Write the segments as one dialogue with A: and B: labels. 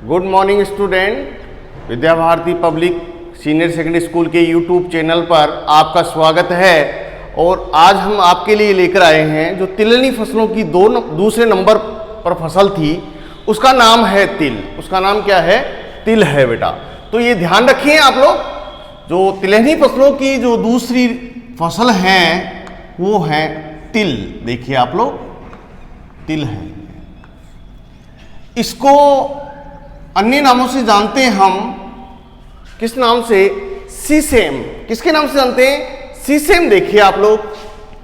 A: Good morning student. Vidya Bharati public senior secondary school के YouTube channel पर आपका स्वागत है। और आज हम आपके लिए लेकर आए हैं जो तिलहनी फसलों की दूसरे नंबर पर फसल थी, उसका नाम है तिल। उसका नाम क्या है? तिल है बेटा। तो ये ध्यान रखिए आप लोग, जो तिलहनी फसलों की जो दूसरी फसल है वो है तिल। देखिए आप लोग, तिल है। इसको अन्य नामों से जानते हैं हम। किस नाम से? सीसेम। किसके नाम से जानते हैं? सीसेम। देखिए आप लोग,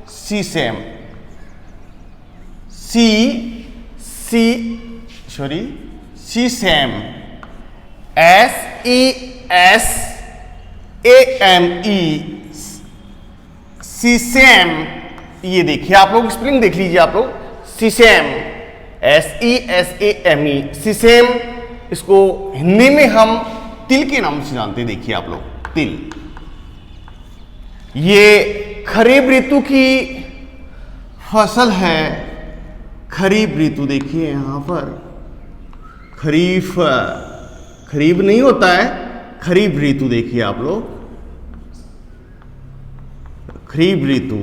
A: सीसेम। Sesame, SESAME, sesame. ये देखिए आप लोग, स्पेलिंग देख लीजिए आप लोग, सीसेम, SESAME, सीसेम। इसको हिंदी में हम तिल के नाम से जानते हैं। देखिए आप लोग, तिल। ये खरीफ ऋतु की फसल है। खरीफ ऋतु देखिए यहां पर, खरीफ नहीं होता है, खरीफ ऋतु। देखिए आप लोग, खरीफ ऋतु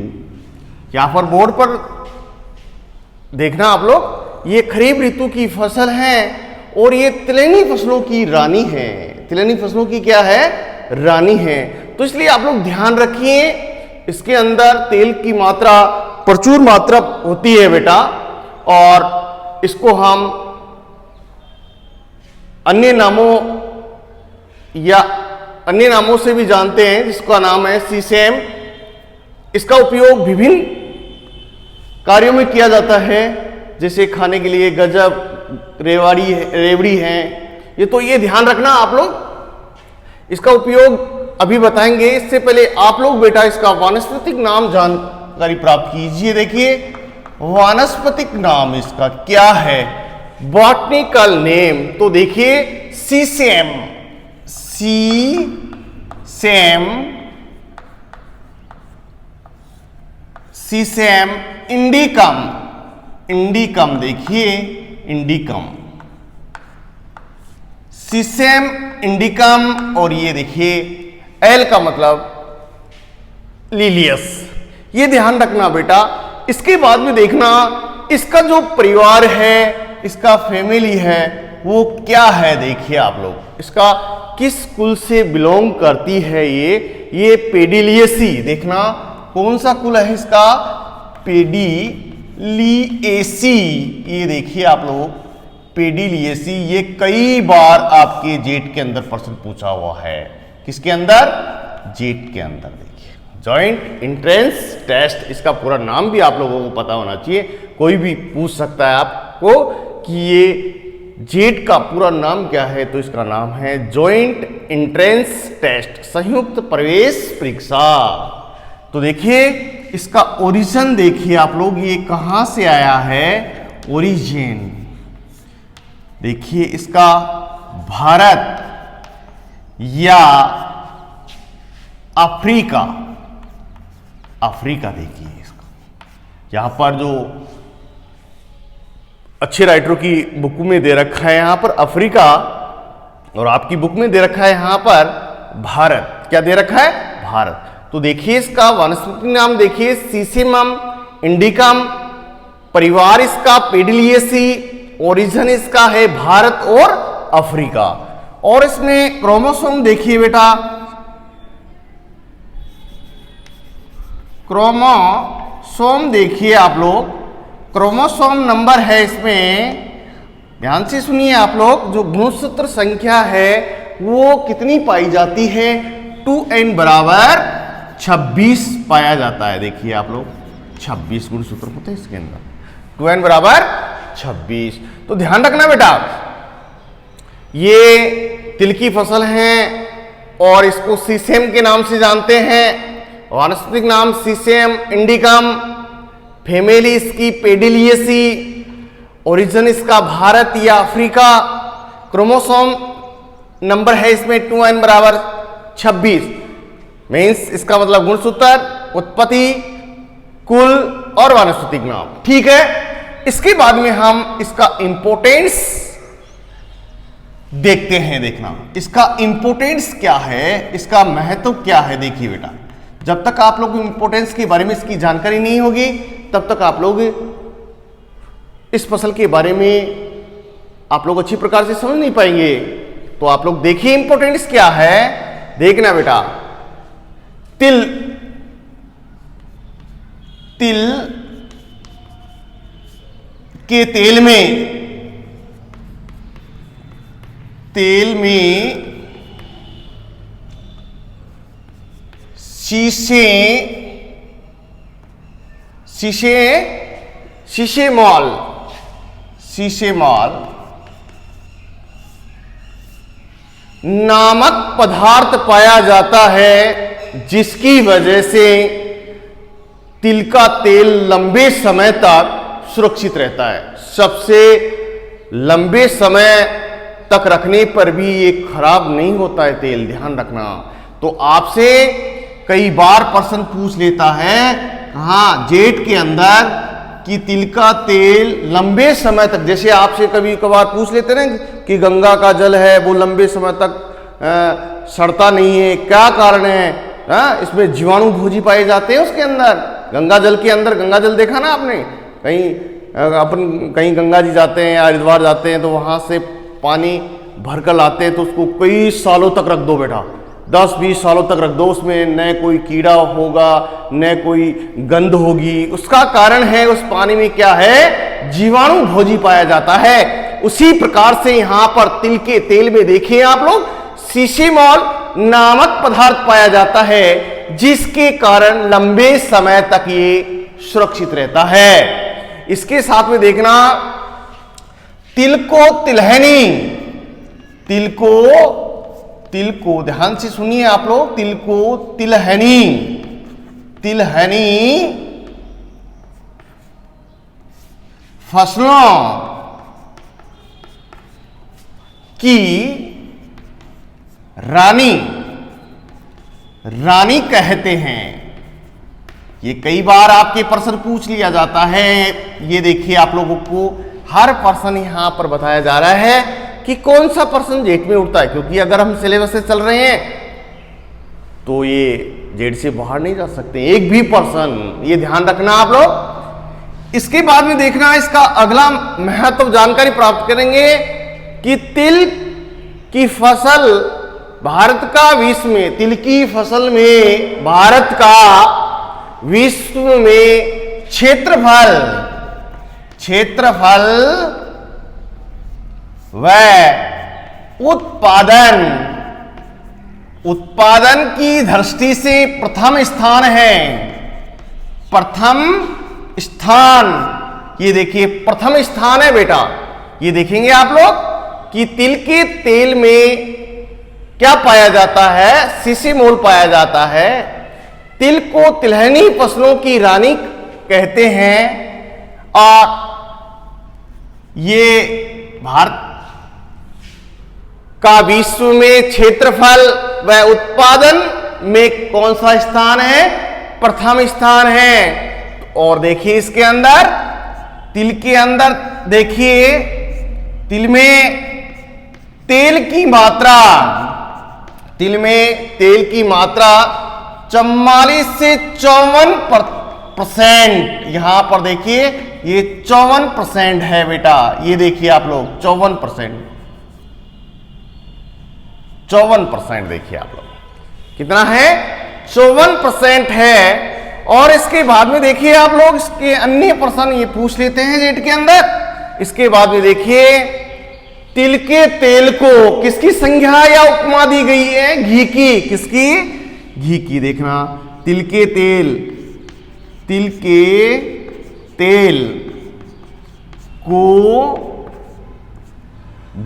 A: यहां पर बोर्ड पर देखना आप लोग, ये खरीफ ऋतु की फसल है और ये तिलहनी फसलों की रानी है। तिलहनी फसलों की क्या है? रानी है। तो इसलिए आप लोग ध्यान रखिए, इसके अंदर तेल की मात्रा प्रचुर मात्रा होती है बेटा। और इसको हम अन्य नामों से भी जानते हैं, जिसका नाम है सीसेम। इसका उपयोग विभिन्न कार्यों में किया जाता है, जैसे खाने के लिए गजब, रेवड़ी है। ये ध्यान रखना आप लोग। इसका उपयोग अभी बताएंगे। इससे पहले आप लोग बेटा इसका वानस्पतिक नाम जानकारी प्राप्त कीजिए। देखिए, वानस्पतिक नाम इसका क्या है? Botanical name. तो देखिए, सीसेम, सीसेम इंडिकम। देखिए, इंडिकम, सीसेम इंडिकम। और ये देखिए, एल का मतलब लिलियस। ये ध्यान रखना बेटा। इसके बाद में देखना, इसका जो परिवार है, इसका फैमिली है, वो क्या है? देखिए आप लोग, इसका किस कुल से बिलोंग करती है? ये पेडिलियेसी। देखना कौन सा कुल है इसका? पेडिलियेसी। ये देखिए आप लोग, पेडिलियेसी। ये कई बार आपके जेट के अंदर प्रश्न पूछा हुआ है। किसके अंदर? जेट के अंदर। देखिए, जॉइंट एंट्रेंस टेस्ट, इसका पूरा नाम भी आप लोगों को पता होना चाहिए। कोई भी पूछ सकता है आपको कि ये जेट का पूरा नाम क्या है, तो इसका नाम है जॉइंट एंट्रेंस टेस्ट, संयुक्त प्रवेश परीक्षा। तो देखिए, इसका ओरिजिन देखिए आप लोग, ये कहां से आया है? ओरिजिन देखिए इसका, भारत या अफ्रीका। देखिए इसका, यहां पर जो अच्छे राइटरों की बुक में दे रखा है यहां पर अफ्रीका, और आपकी बुक में दे रखा है यहां पर भारत। क्या दे रखा है? भारत। तो देखिए, इसका वनस्पति नाम देखिए, सीसेमम इंडिकम। परिवार इसका पेडिलियेसी। ओरिजिन इसका है भारत और अफ्रीका। और इसमें क्रोमोसोम देखिए बेटा, क्रोमोसोम देखिए आप लोग, क्रोमोसोम नंबर है इसमें, ध्यान से सुनिए आप लोग, जो गुणसूत्र संख्या है वो कितनी पाई जाती है? 2n बराबर 26 पाया जाता है। देखिए आप लोग, 26 गुणसूत्र होते हैं इसके अंदर, 2n बराबर 26। तो ध्यान रखना बेटा, ये तिल की फसल है और इसको सीसेम के नाम से जानते हैं। वानस्पतिक नाम सीसेम इंडिकम, फैमिली इसकी पेडिलियेसी, ओरिजिन इसका भारत या अफ्रीका, क्रोमोसोम नंबर है इसमें 2n बराबर 26, मीन्स इसका मतलब गुणसूत्र, उत्पत्ति, कुल और वानस्पतिक नाम। ठीक है। इसके बाद में हम इसका इंपोर्टेंस देखते हैं। देखना इसका इंपोर्टेंस क्या है, इसका महत्व क्या है। देखिए बेटा, जब तक आप लोग इंपोर्टेंस के बारे में इसकी जानकारी नहीं होगी तब तक आप लोग इस फसल के बारे में आप लोग अच्छी प्रकार से समझ नहीं पाएंगे। तो आप लोग देखिए इंपोर्टेंस क्या है। देखना बेटा, तिल के तेल में शीशे मॉल नामक पदार्थ पाया जाता है, जिसकी वजह से तिल का तेल लंबे समय तक सुरक्षित रहता है। सबसे लंबे समय तक रखने पर भी ये खराब नहीं होता है तेल, ध्यान रखना। तो आपसे कई बार प्रश्न पूछ लेता है हाँ जेठ के अंदर कि तिल का तेल लंबे समय तक, जैसे आपसे कभी कभार पूछ लेते ना कि गंगा का जल है वो लंबे समय तक सड़ता नहीं है, क्या कारण है? इसमें जीवाणु भोजी पाए जाते हैं उसके अंदर, गंगा जल के अंदर। गंगा जल देखा ना आपने, कहीं गंगा जी जाते हैं, हरिद्वार जाते हैं तो वहां से पानी भरकर लाते हैं, तो उसको कई सालों तक रख दो बेटा, 10-20 सालों तक रख दो, उसमें न कोई कीड़ा होगा न कोई गंध होगी। उसका कारण है उस पानी में क्या है, जीवाणु भोजी पाया जाता है। उसी प्रकार से यहां पर तिल के तेल में देखिए आप लोग, सीसीमॉल नामक पदार्थ पाया जाता है, जिसके कारण लंबे समय तक ये सुरक्षित रहता है। इसके साथ में देखना, तिल को ध्यान से सुनिए आप लोग, तिल को तिलहनी फसलों की रानी कहते हैं। ये कई बार आपके प्रश्न पूछ लिया जाता है। ये देखिए आप लोगों को हर प्रश्न यहां पर बताया जा रहा है कि कौन सा प्रश्न जेठ में उठता है, क्योंकि अगर हम सिलेबस से चल रहे हैं तो ये जेठ से बाहर नहीं जा सकते एक भी प्रश्न, ये ध्यान रखना आप लोग। इसके बाद में देखना, इसका अगला महत्व जानकारी प्राप्त करेंगे कि तिल की फसल भारत का विश्व में, तिल की फसल में भारत का विश्व में क्षेत्रफल व उत्पादन की दृष्टि से प्रथम स्थान है। प्रथम स्थान, ये देखिए प्रथम स्थान है बेटा। ये देखेंगे आप लोग कि तिल के तेल में क्या पाया जाता है, सीसीमोल पाया जाता है। तिल को तिलहनी फसलों की रानी कहते हैं और ये भारत का विश्व में क्षेत्रफल व उत्पादन में कौन सा स्थान है, प्रथम स्थान है। और देखिए इसके अंदर, तिल के अंदर देखिए, तिल में तेल की मात्रा 44 से 54%, यहां पर देखिए ये 54% है बेटा। ये देखिए आप लोग 54% देखिए आप लोग कितना है, 54% है। और इसके बाद में देखिए आप लोग, इसके अन्य प्रश्न ये पूछ लेते हैं जेठ के अंदर। इसके बाद में देखिए, तिल के तेल को किसकी संज्ञा या उपमा दी गई है, घी की। किसकी, घी की। देखना, तिल के तेल को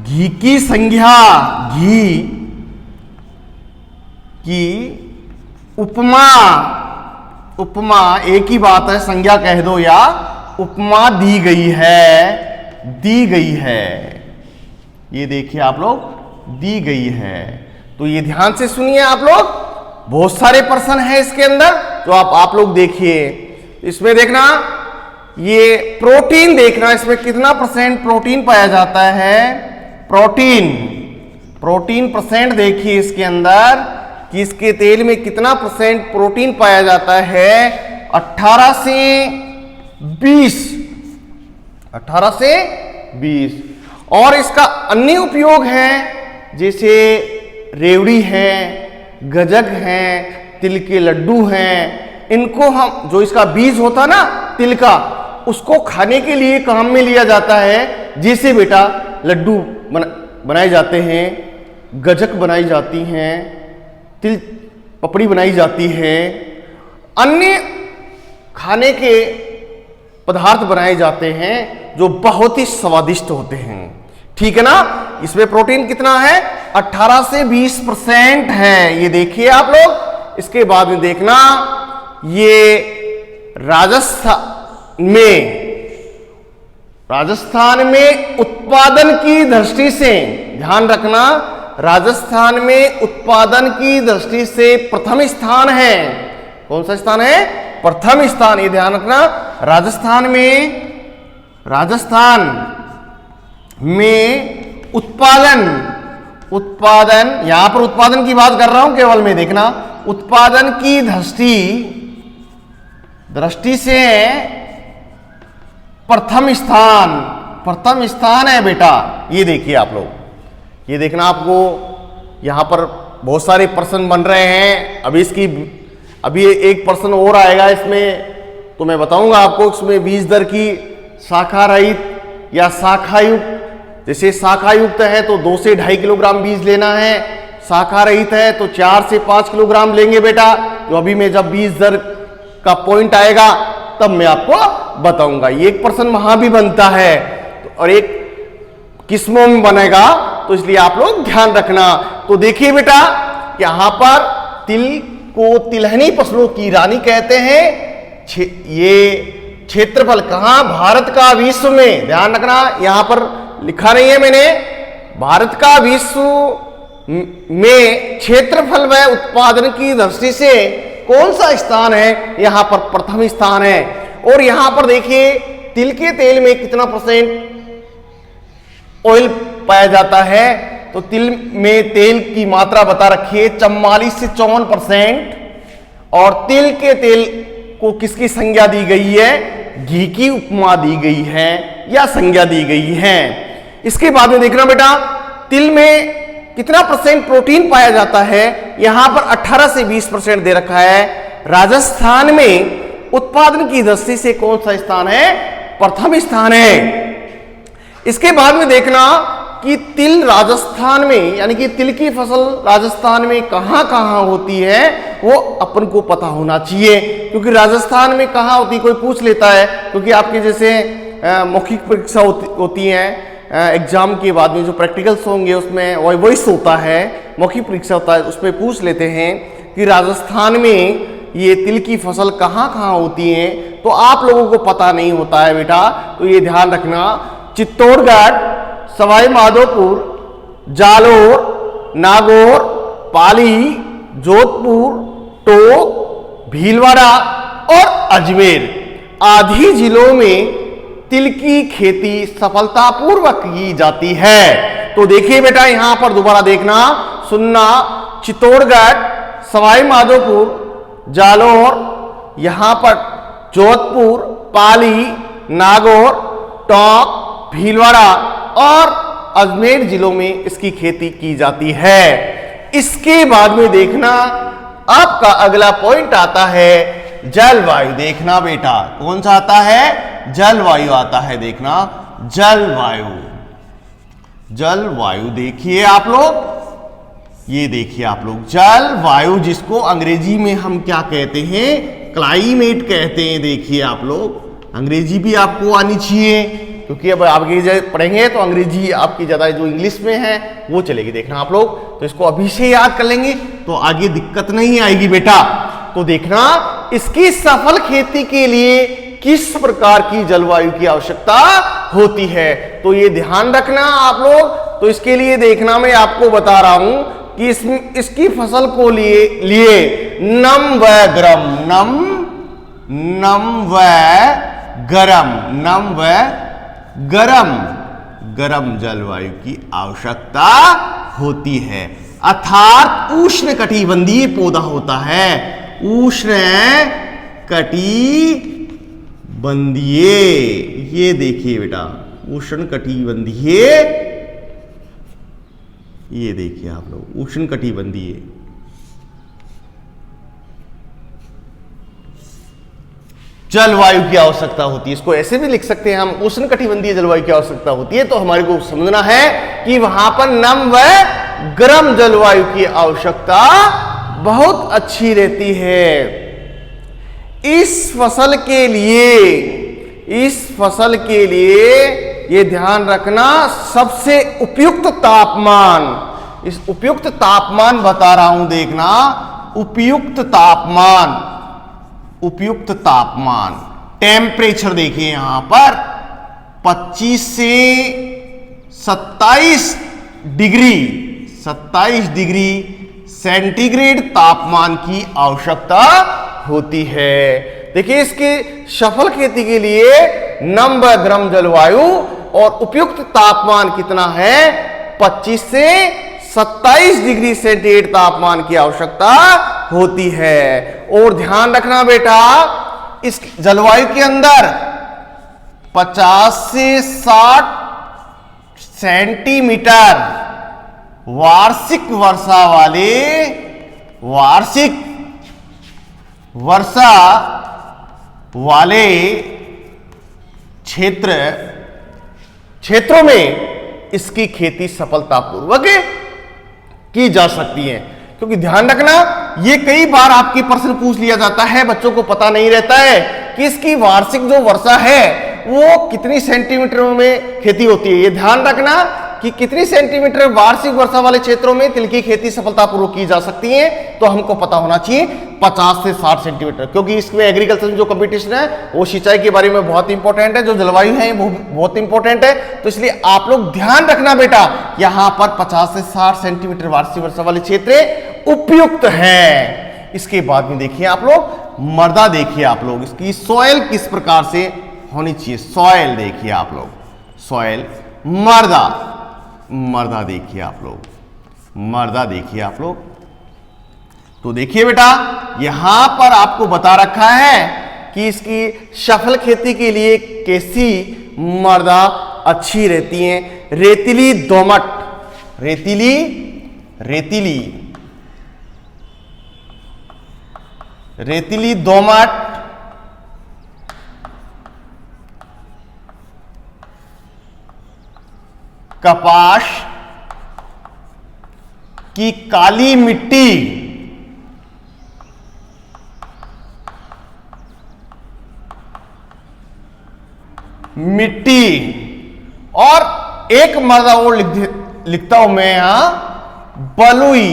A: घी की संज्ञा, घी की उपमा एक ही बात है, संज्ञा कह दो या उपमा दी गई है। ये देखिए आप लोग, दी गई है। तो ये ध्यान से सुनिए आप लोग, बहुत सारे प्रश्न हैं इसके अंदर जो आप लोग देखिए। इसमें देखना, ये प्रोटीन देखना, इसमें कितना % प्रोटीन पाया जाता है। प्रोटीन प्रोटीन परसेंट देखिए इसके अंदर कि इसके तेल में कितना परसेंट प्रोटीन पाया जाता है, 18 से 20, 18 से 20। और इसका अन्य उपयोग है जैसे रेवड़ी है, गजक है, तिल के लड्डू हैं, इनको हम जो इसका बीज होता ना तिल का, उसको खाने के लिए काम में लिया जाता है। जैसे बेटा लड्डू बनाए जाते हैं, गजक बनाई जाती हैं, तिल पपड़ी बनाई जाती है, अन्य खाने के पदार्थ बनाए जाते हैं जो बहुत ही स्वादिष्ट होते हैं। ठीक है ना। इसमें प्रोटीन कितना है, 18 से 20% है। ये देखिए आप लोग। इसके बाद में देखना, ये राजस्थान में उत्पादन की दृष्टि से, ध्यान रखना, राजस्थान में उत्पादन की दृष्टि से प्रथम स्थान है। कौन सा स्थान है, प्रथम स्थान। ये ध्यान रखना, राजस्थान में उत्पादन, यहां पर उत्पादन की बात कर रहा हूं केवल मैं, देखना, उत्पादन की दृष्टि से प्रथम स्थान है बेटा। ये देखिए आप लोग, ये देखना, आपको यहां पर बहुत सारे प्रश्न बन रहे हैं। अभी एक प्रश्न और आएगा इसमें, तो मैं बताऊंगा आपको इसमें बीज दर की शाखा रहित या शाखा युक्त। जैसे शाखा युक्त है तो 2 से 2.5 किलोग्राम बीज लेना है, शाखा रहित है तो 4 से 5 किलोग्राम लेंगे बेटा। जो अभी मैं जब बीज दर का पॉइंट आएगा तब मैं आपको बताऊंगा। ये एक प्रश्न वहां भी बनता है और एक किस्मों में बनेगा, तो इसलिए आप लोग ध्यान रखना। तो देखिए बेटा, यहां पर तिल को तिलहनी फसलों की रानी कहते हैं। ये क्षेत्रफल कहां, भारत का विश्व में, ध्यान रखना, यहां पर लिखा नहीं है मैंने, भारत का विश्व में क्षेत्रफल व उत्पादन की दृष्टि से कौन सा स्थान है, यहां पर प्रथम स्थान है। और यहां पर देखिए तिल के तेल में कितना % ऑयल पाया जाता है, तो तिल में तेल की मात्रा बता रखी है 44 से 54%। और तिल के तेल को किसकी संज्ञा दी गई है, घी की उपमा दी गई है या संज्ञा दी गई है। इसके बाद में देखना बेटा, तिल में कितना % प्रोटीन पाया जाता है, यहां पर 18 से 20% दे रखा है। राजस्थान में उत्पादन की दृष्टि से कौन सा स्थान है, प्रथम स्थान है। इसके बाद में देखना कि तिल राजस्थान में, यानी कि तिल की फसल राजस्थान में कहां कहां होती है, वो अपन को पता होना चाहिए। क्योंकि राजस्थान में कहां होती, कोई पूछ लेता है, क्योंकि आपके जैसे मौखिक परीक्षा होती है, एग्जाम के बाद में जो प्रैक्टिकल्स होंगे उसमें वॉइस होता है, मौखिक परीक्षा होता है, उसमें पूछ लेते हैं कि राजस्थान में ये तिल की फसल कहां कहां होती है। तो आप लोगों को पता नहीं होता है बेटा, तो ये ध्यान रखना, चित्तौड़गढ़, सवाई माधोपुर, जालोर, नागौर, पाली, जोधपुर, टोंक, भीलवाड़ा और अजमेर आदि जिलों में तिल की खेती सफलतापूर्वक की जाती है। तो देखिए बेटा, यहां पर दोबारा देखना, सुनना, चित्तौड़गढ़, सवाई माधोपुर, जालोर, यहां पर जोधपुर, पाली, नागौर, टोंक, भीलवाड़ा और अजमेर जिलों में इसकी खेती की जाती है। इसके बाद में देखना, आपका अगला पॉइंट आता है जलवायु। देखना बेटा, कौन सा आता है, जलवायु आता है। देखना, जलवायु देखिए आप लोग, ये देखिए आप लोग, जलवायु जिसको अंग्रेजी में हम क्या कहते हैं, क्लाइमेट कहते हैं। देखिए आप लोग, अंग्रेजी भी आपको आनी चाहिए, क्योंकि अब आगे पढ़ेंगे तो अंग्रेजी आपकी ज़्यादा जो इंग्लिश में है वो चलेगी। देखना आप लोग, तो इसको अभी से याद कर लेंगे तो आगे दिक्कत नहीं आएगी बेटा। तो देखना, इसकी सफल खेती के लिए किस प्रकार की जलवायु की आवश्यकता होती है, तो ये ध्यान रखना आप लोग। तो इसके लिए देखना, मैं आपको बता रहा हूं कि इसकी फसल को लिए नम व गरम जलवायु की आवश्यकता होती है, अर्थात उष्ण कटिबंधीय पौधा होता है, उष्ण कटिबंधीय। ये देखिए बेटा, उष्ण कटिबंधीय, ये देखिए आप लोग, उष्ण कटिबंधीय। जलवायु की आवश्यकता होती है, इसको ऐसे भी लिख सकते हैं हम, उष्ण कटिबंधीय जलवायु की आवश्यकता होती है। तो हमारे को समझना है कि वहां पर नम व गर्म जलवायु की आवश्यकता बहुत अच्छी रहती है। इस फसल के लिए ये ध्यान रखना, सबसे उपयुक्त तापमान, इस उपयुक्त तापमान बता रहा हूं, देखना, उपयुक्त तापमान टेम्परेचर देखिए यहां पर 25 से 27 डिग्री सेंटीग्रेड तापमान की आवश्यकता होती है। देखिए इसके सफल खेती के लिए नम व गर्म जलवायु और उपयुक्त तापमान कितना है, 25 से 27 डिग्री सेंटीग्रेड तापमान की आवश्यकता होती है। और ध्यान रखना बेटा, इस जलवायु के अंदर 50 से 60 सेंटीमीटर वार्षिक वर्षा वाले क्षेत्रों में इसकी खेती सफलतापूर्वक की जा सकती है। क्योंकि ध्यान रखना, ये कई बार आपके प्रश्न पूछ लिया जाता है, बच्चों को पता नहीं रहता है कि इसकी वार्षिक जो वर्षा है वो कितनी सेंटीमीटर में खेती होती है। ये ध्यान रखना कि कितनी सेंटीमीटर वार्षिक वर्षा वाले क्षेत्रों में तिल की खेती सफलतापूर्वक की जा सकती है, तो हमको पता होना चाहिए 50 से 60 सेंटीमीटर। क्योंकि इसमें एग्रीकल्चर में जो कंपटीशन है वो सिंचाई के बारे में बहुत इंपॉर्टेंट है, जो जलवायु है वो बहुत इंपॉर्टेंट है। तो इसलिए आप लोग ध्यान रखना बेटा, यहां पर 50 से 60 सेंटीमीटर वार्षिक वर्षा वाले क्षेत्र उपयुक्त है। इसके बाद में देखिए आप लोग मृदा, देखिए आप लोग इसकी सॉइल किस प्रकार से होनी चाहिए। सॉइल देखिए आप लोग, सॉइल, मृदा देखिए आप लोग, तो देखिए बेटा यहां पर आपको बता रखा है कि इसकी सफल खेती के लिए कैसी मृदा अच्छी रहती है। रेतीली दोमट, रेतीली दोमट, कपास की काली मिट्टी, और एक मृदा और लिखता हूं मैं यहां, बलुई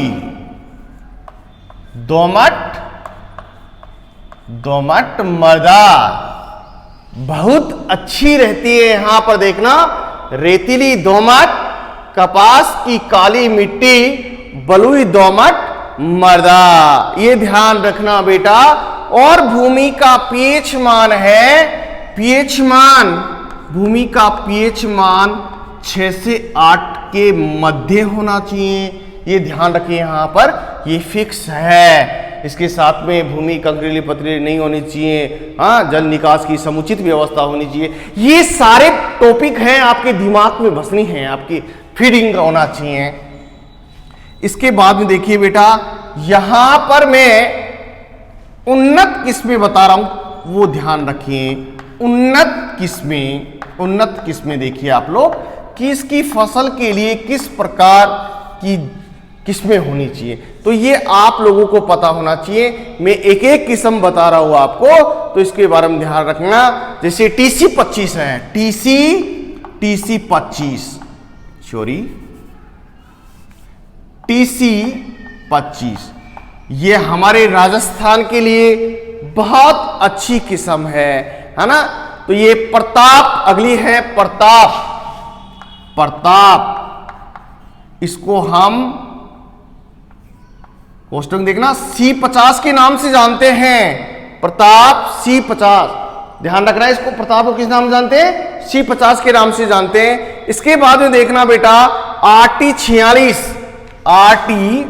A: दोमट मृदा बहुत अच्छी रहती है। यहां पर देखना, रेतीली दोमट, कपास की काली मिट्टी, बलुई दोमट मृदा, ये ध्यान रखना बेटा। और भूमि का पीएच मान है, भूमि का पीएच मान 6 से 8 के मध्य होना चाहिए। ये ध्यान रखिए, यहां पर ये फिक्स है। इसके साथ में भूमि कंकरीली पथरीली नहीं होनी चाहिए, हाँ, जल निकास की समुचित व्यवस्था होनी चाहिए। ये सारे टॉपिक हैं आपके दिमाग में बसनी है, आपकी फीडिंग होना चाहिए। इसके बाद में देखिए बेटा, यहां पर मैं उन्नत किस्में बता रहा हूं, वो ध्यान रखिए। उन्नत किस्में देखिए आप लोग कि इसकी फसल के लिए किस प्रकार की किस्में होनी चाहिए, तो ये आप लोगों को पता होना चाहिए। मैं एक एक किस्म बता रहा हूं आपको, तो इसके बारे में ध्यान रखना। जैसे TC25 है, TC25 ये हमारे राजस्थान के लिए बहुत अच्छी किस्म है ना। तो ये प्रताप, अगली है प्रताप, इसको हम पोस्टिंग देखना C50 के नाम से जानते हैं। प्रताप C50, ध्यान रखना है, इसको प्रताप को किस नाम जानते हैं, C50 के नाम से जानते हैं। इसके बाद में देखना बेटा RT46, आरटी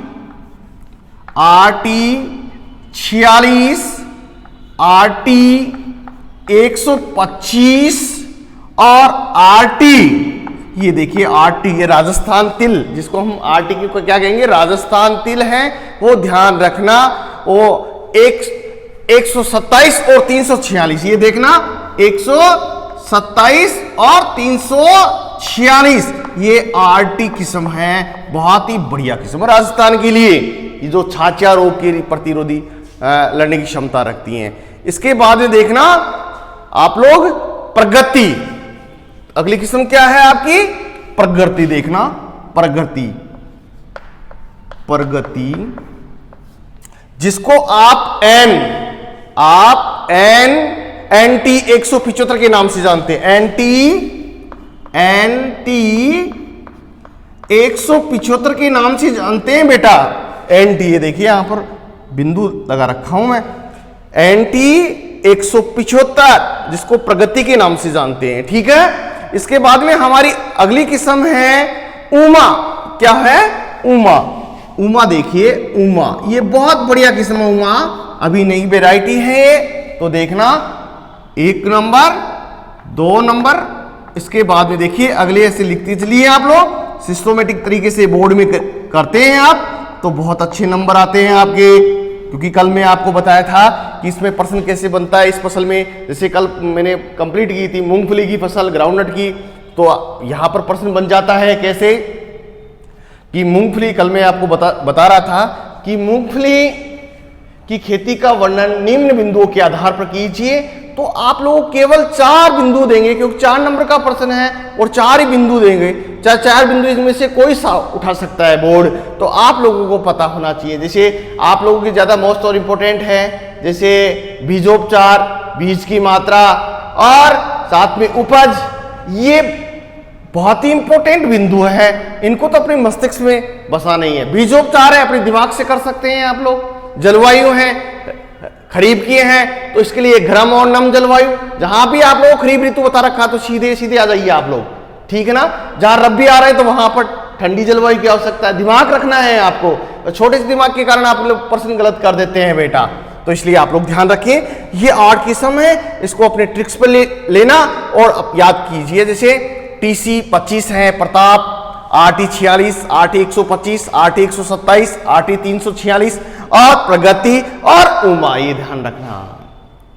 A: 46, आरटी 125 और आरटी, ये देखिए आरटी, ये राजस्थान तिल, जिसको हम आरटी को क्या कहेंगे, राजस्थान तिल है, वो ध्यान रखना। वो 127 और 346, ये देखना 127 और 346, ये आरटी किस्म है, बहुत ही बढ़िया किस्म है राजस्थान के लिए, ये जो छाछा रोग के प्रतिरोधी लड़ने की क्षमता रखती हैं। इसके बाद में देखना आप लोग प्रगति, अगली किस्म क्या है आपकी, प्रगति, देखना प्रगति, प्रगति जिसको आप एनटी 175 के नाम से जानते हैं, एनटी 175 के नाम से जानते हैं बेटा, एनटी, ये देखिए यहां पर बिंदु लगा रखा हूं मैं, एनटी 175 जिसको प्रगति के नाम से जानते हैं, ठीक है। इसके बाद में हमारी अगली किस्म है उमा, क्या है, उमा, उमा देखिए, उमा ये बहुत बढ़िया किस्म है, उमा अभी नई वैरायटी है, तो देखना 1 नंबर 2 नंबर। इसके बाद में देखिए अगले ऐसे लिखते चलिए आप लोग, सिस्टोमेटिक तरीके से बोर्ड में करते हैं आप तो बहुत अच्छे नंबर आते हैं आपके, क्योंकि कल मैं आपको बताया था कि इसमें प्रश्न कैसे बनता है इस फसल में। जैसे कल मैंने कंप्लीट की थी मूंगफली की फसल, ग्राउंडनट की, तो यहां पर प्रश्न बन जाता है कैसे कि मूंगफली, कल मैं आपको बता रहा था कि मूंगफली की खेती का वर्णन निम्न बिंदुओं के आधार पर कीजिए, तो आप लोग केवल 4 बिंदु देंगे, क्योंकि 4 नंबर का प्रश्न है और 4 ही बिंदु देंगे, चाहे 4 बिंदु इनमें से कोई सा उठा सकता है बोर्ड, तो आप लोगों को पता होना चाहिए। जैसे आप लोगों की ज्यादा मोस्ट और इंपॉर्टेंट है, जैसे बीजोपचार, बीज की मात्रा और साथ में उपज, ये बहुत ही इंपॉर्टेंट बिंदु है, इनको तो अपने मस्तिष्क में बसाना ही है। बीजोपचार है अपने दिमाग से कर सकते हैं आप लोग, जलवायु है खरीफ की है, तो इसके लिए गर्म और नम जलवायु, जहां भी आप लोग खरीफ ऋतु बता रखा तो सीधे सीधे आ जाइए आप लोग, ठीक है ना। जहां रबी आ रहे हैं तो वहां पर ठंडी जलवायु की आवश्यकता है, दिमाग रखना है आपको, छोटे से दिमाग के कारण आप लोग प्रश्न गलत कर देते हैं बेटा, तो इसलिए आप लोग ध्यान रखिए। ये 8 किस्म है, इसको अपने ट्रिक्स पर लेना और याद कीजिए। जैसे टीसी 25 है Pratap, RT 46, RT 125, RT 127, RT 346 और प्रगति और उमा, ये ध्यान रखना,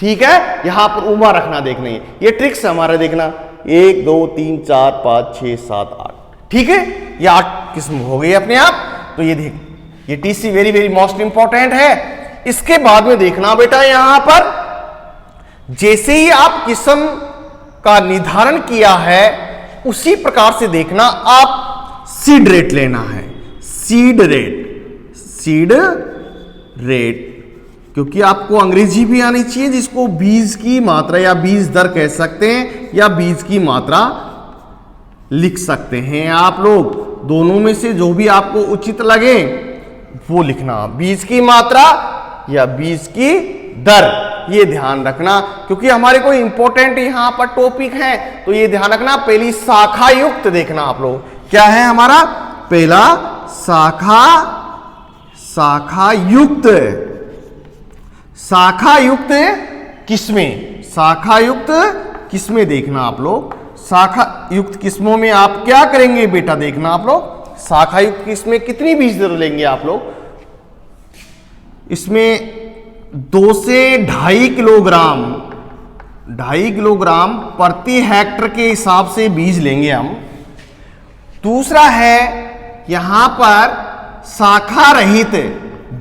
A: ठीक है। यहां पर उमा रखना देखना, ये ट्रिक्स हमारा देखना, 1 2 3 4 5 6 7 8, ठीक है। ये 8 किस्म हो गई अपने आप, तो ये देख, ये TC very very most important है। इसके बाद में देखना बेटा, यहां पर जैसे ही आप किस्म का निर्धारण किया है उसी प्रकार से देखना आप सीड रेट लेना है, सीड रेट, सीड रेट, क्योंकि आपको अंग्रेजी भी आनी चाहिए, जिसको बीज की मात्रा या बीज दर कह सकते हैं या बीज की मात्रा लिख सकते हैं आप लोग, दोनों में से जो भी आपको उचित लगे वो लिखना, बीज की मात्रा या बीज की दर, ये ध्यान रखना, क्योंकि हमारे कोई इंपॉर्टेंट यहां पर टॉपिक है, तो ये ध्यान रखना। पहली शाखा युक्त देखना आप लोग, क्या है हमारा पहला शाखा, शाखा युक्त, शाखा युक्त किस्में, शाखा युक्त किस्में देखना आप लोग। शाखा युक्त किस्मों में आप क्या करेंगे बेटा, देखना आप लोग, शाखा युक्त किस्में कितनी बीज दर लेंगे आप लोग, इसमें 2 से 2.5 किलोग्राम, 2.5 किलोग्राम प्रति हेक्टर के हिसाब से बीज लेंगे हम। दूसरा है यहां पर शाखा रहित,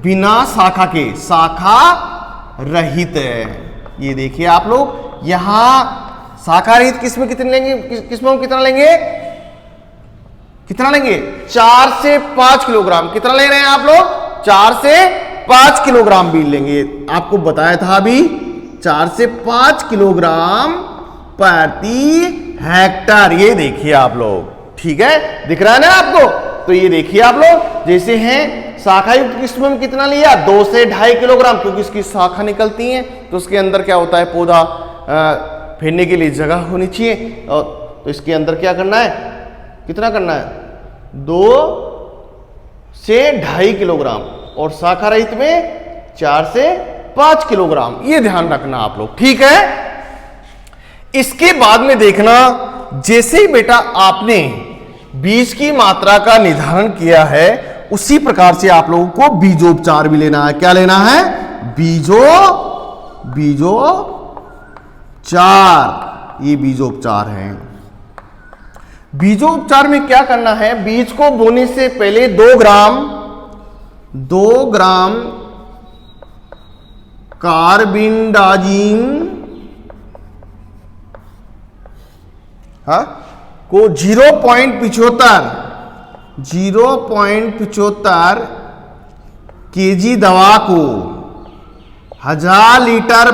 A: बिना शाखा के, शाखा रहित, ये देखिए आप लोग, यहां शाखा रहित किस्में कितने लेंगे, किस्मों में कितना लेंगे, कितना लेंगे, 4 से 5 किलोग्राम, कितना ले रहे हैं आप लोग, 4 से 5 किलोग्राम बीज लेंगे, आपको बताया था अभी, 4 से 5 किलोग्राम प्रति हेक्टर, ये देखिए आप लोग, ठीक है, दिख रहा है ना आपको, तो ये देखिए आप लोग, जैसे हैं शाखा युक्त किस्मों में कितना लिया, 2 से 2.5 किलोग्राम, क्योंकि इसकी शाखा निकलती है तो उसके अंदर क्या होता है, पौधा फैलने के लिए जगह होनी चाहिए, और तो इसके अंदर क्या करना है, कितना करना है, 2 से 2.5 किलोग्राम और शाखा रहित में 4 से 5 किलोग्राम। ये ध्यान रखना आप लोग, ठीक है। इसके बाद में देखना, जैसे ही बेटा आपने बीज की मात्रा का निर्धारण किया है उसी प्रकार से आप लोगों को बीजोपचार भी लेना है। क्या लेना है? बीजोपचार। ये बीजोपचार है। बीजोपचार में क्या करना है? बीज को बोने से पहले 2 ग्राम कार्बिंडाजिम को 0.75 केजी दवा को 1000 लीटर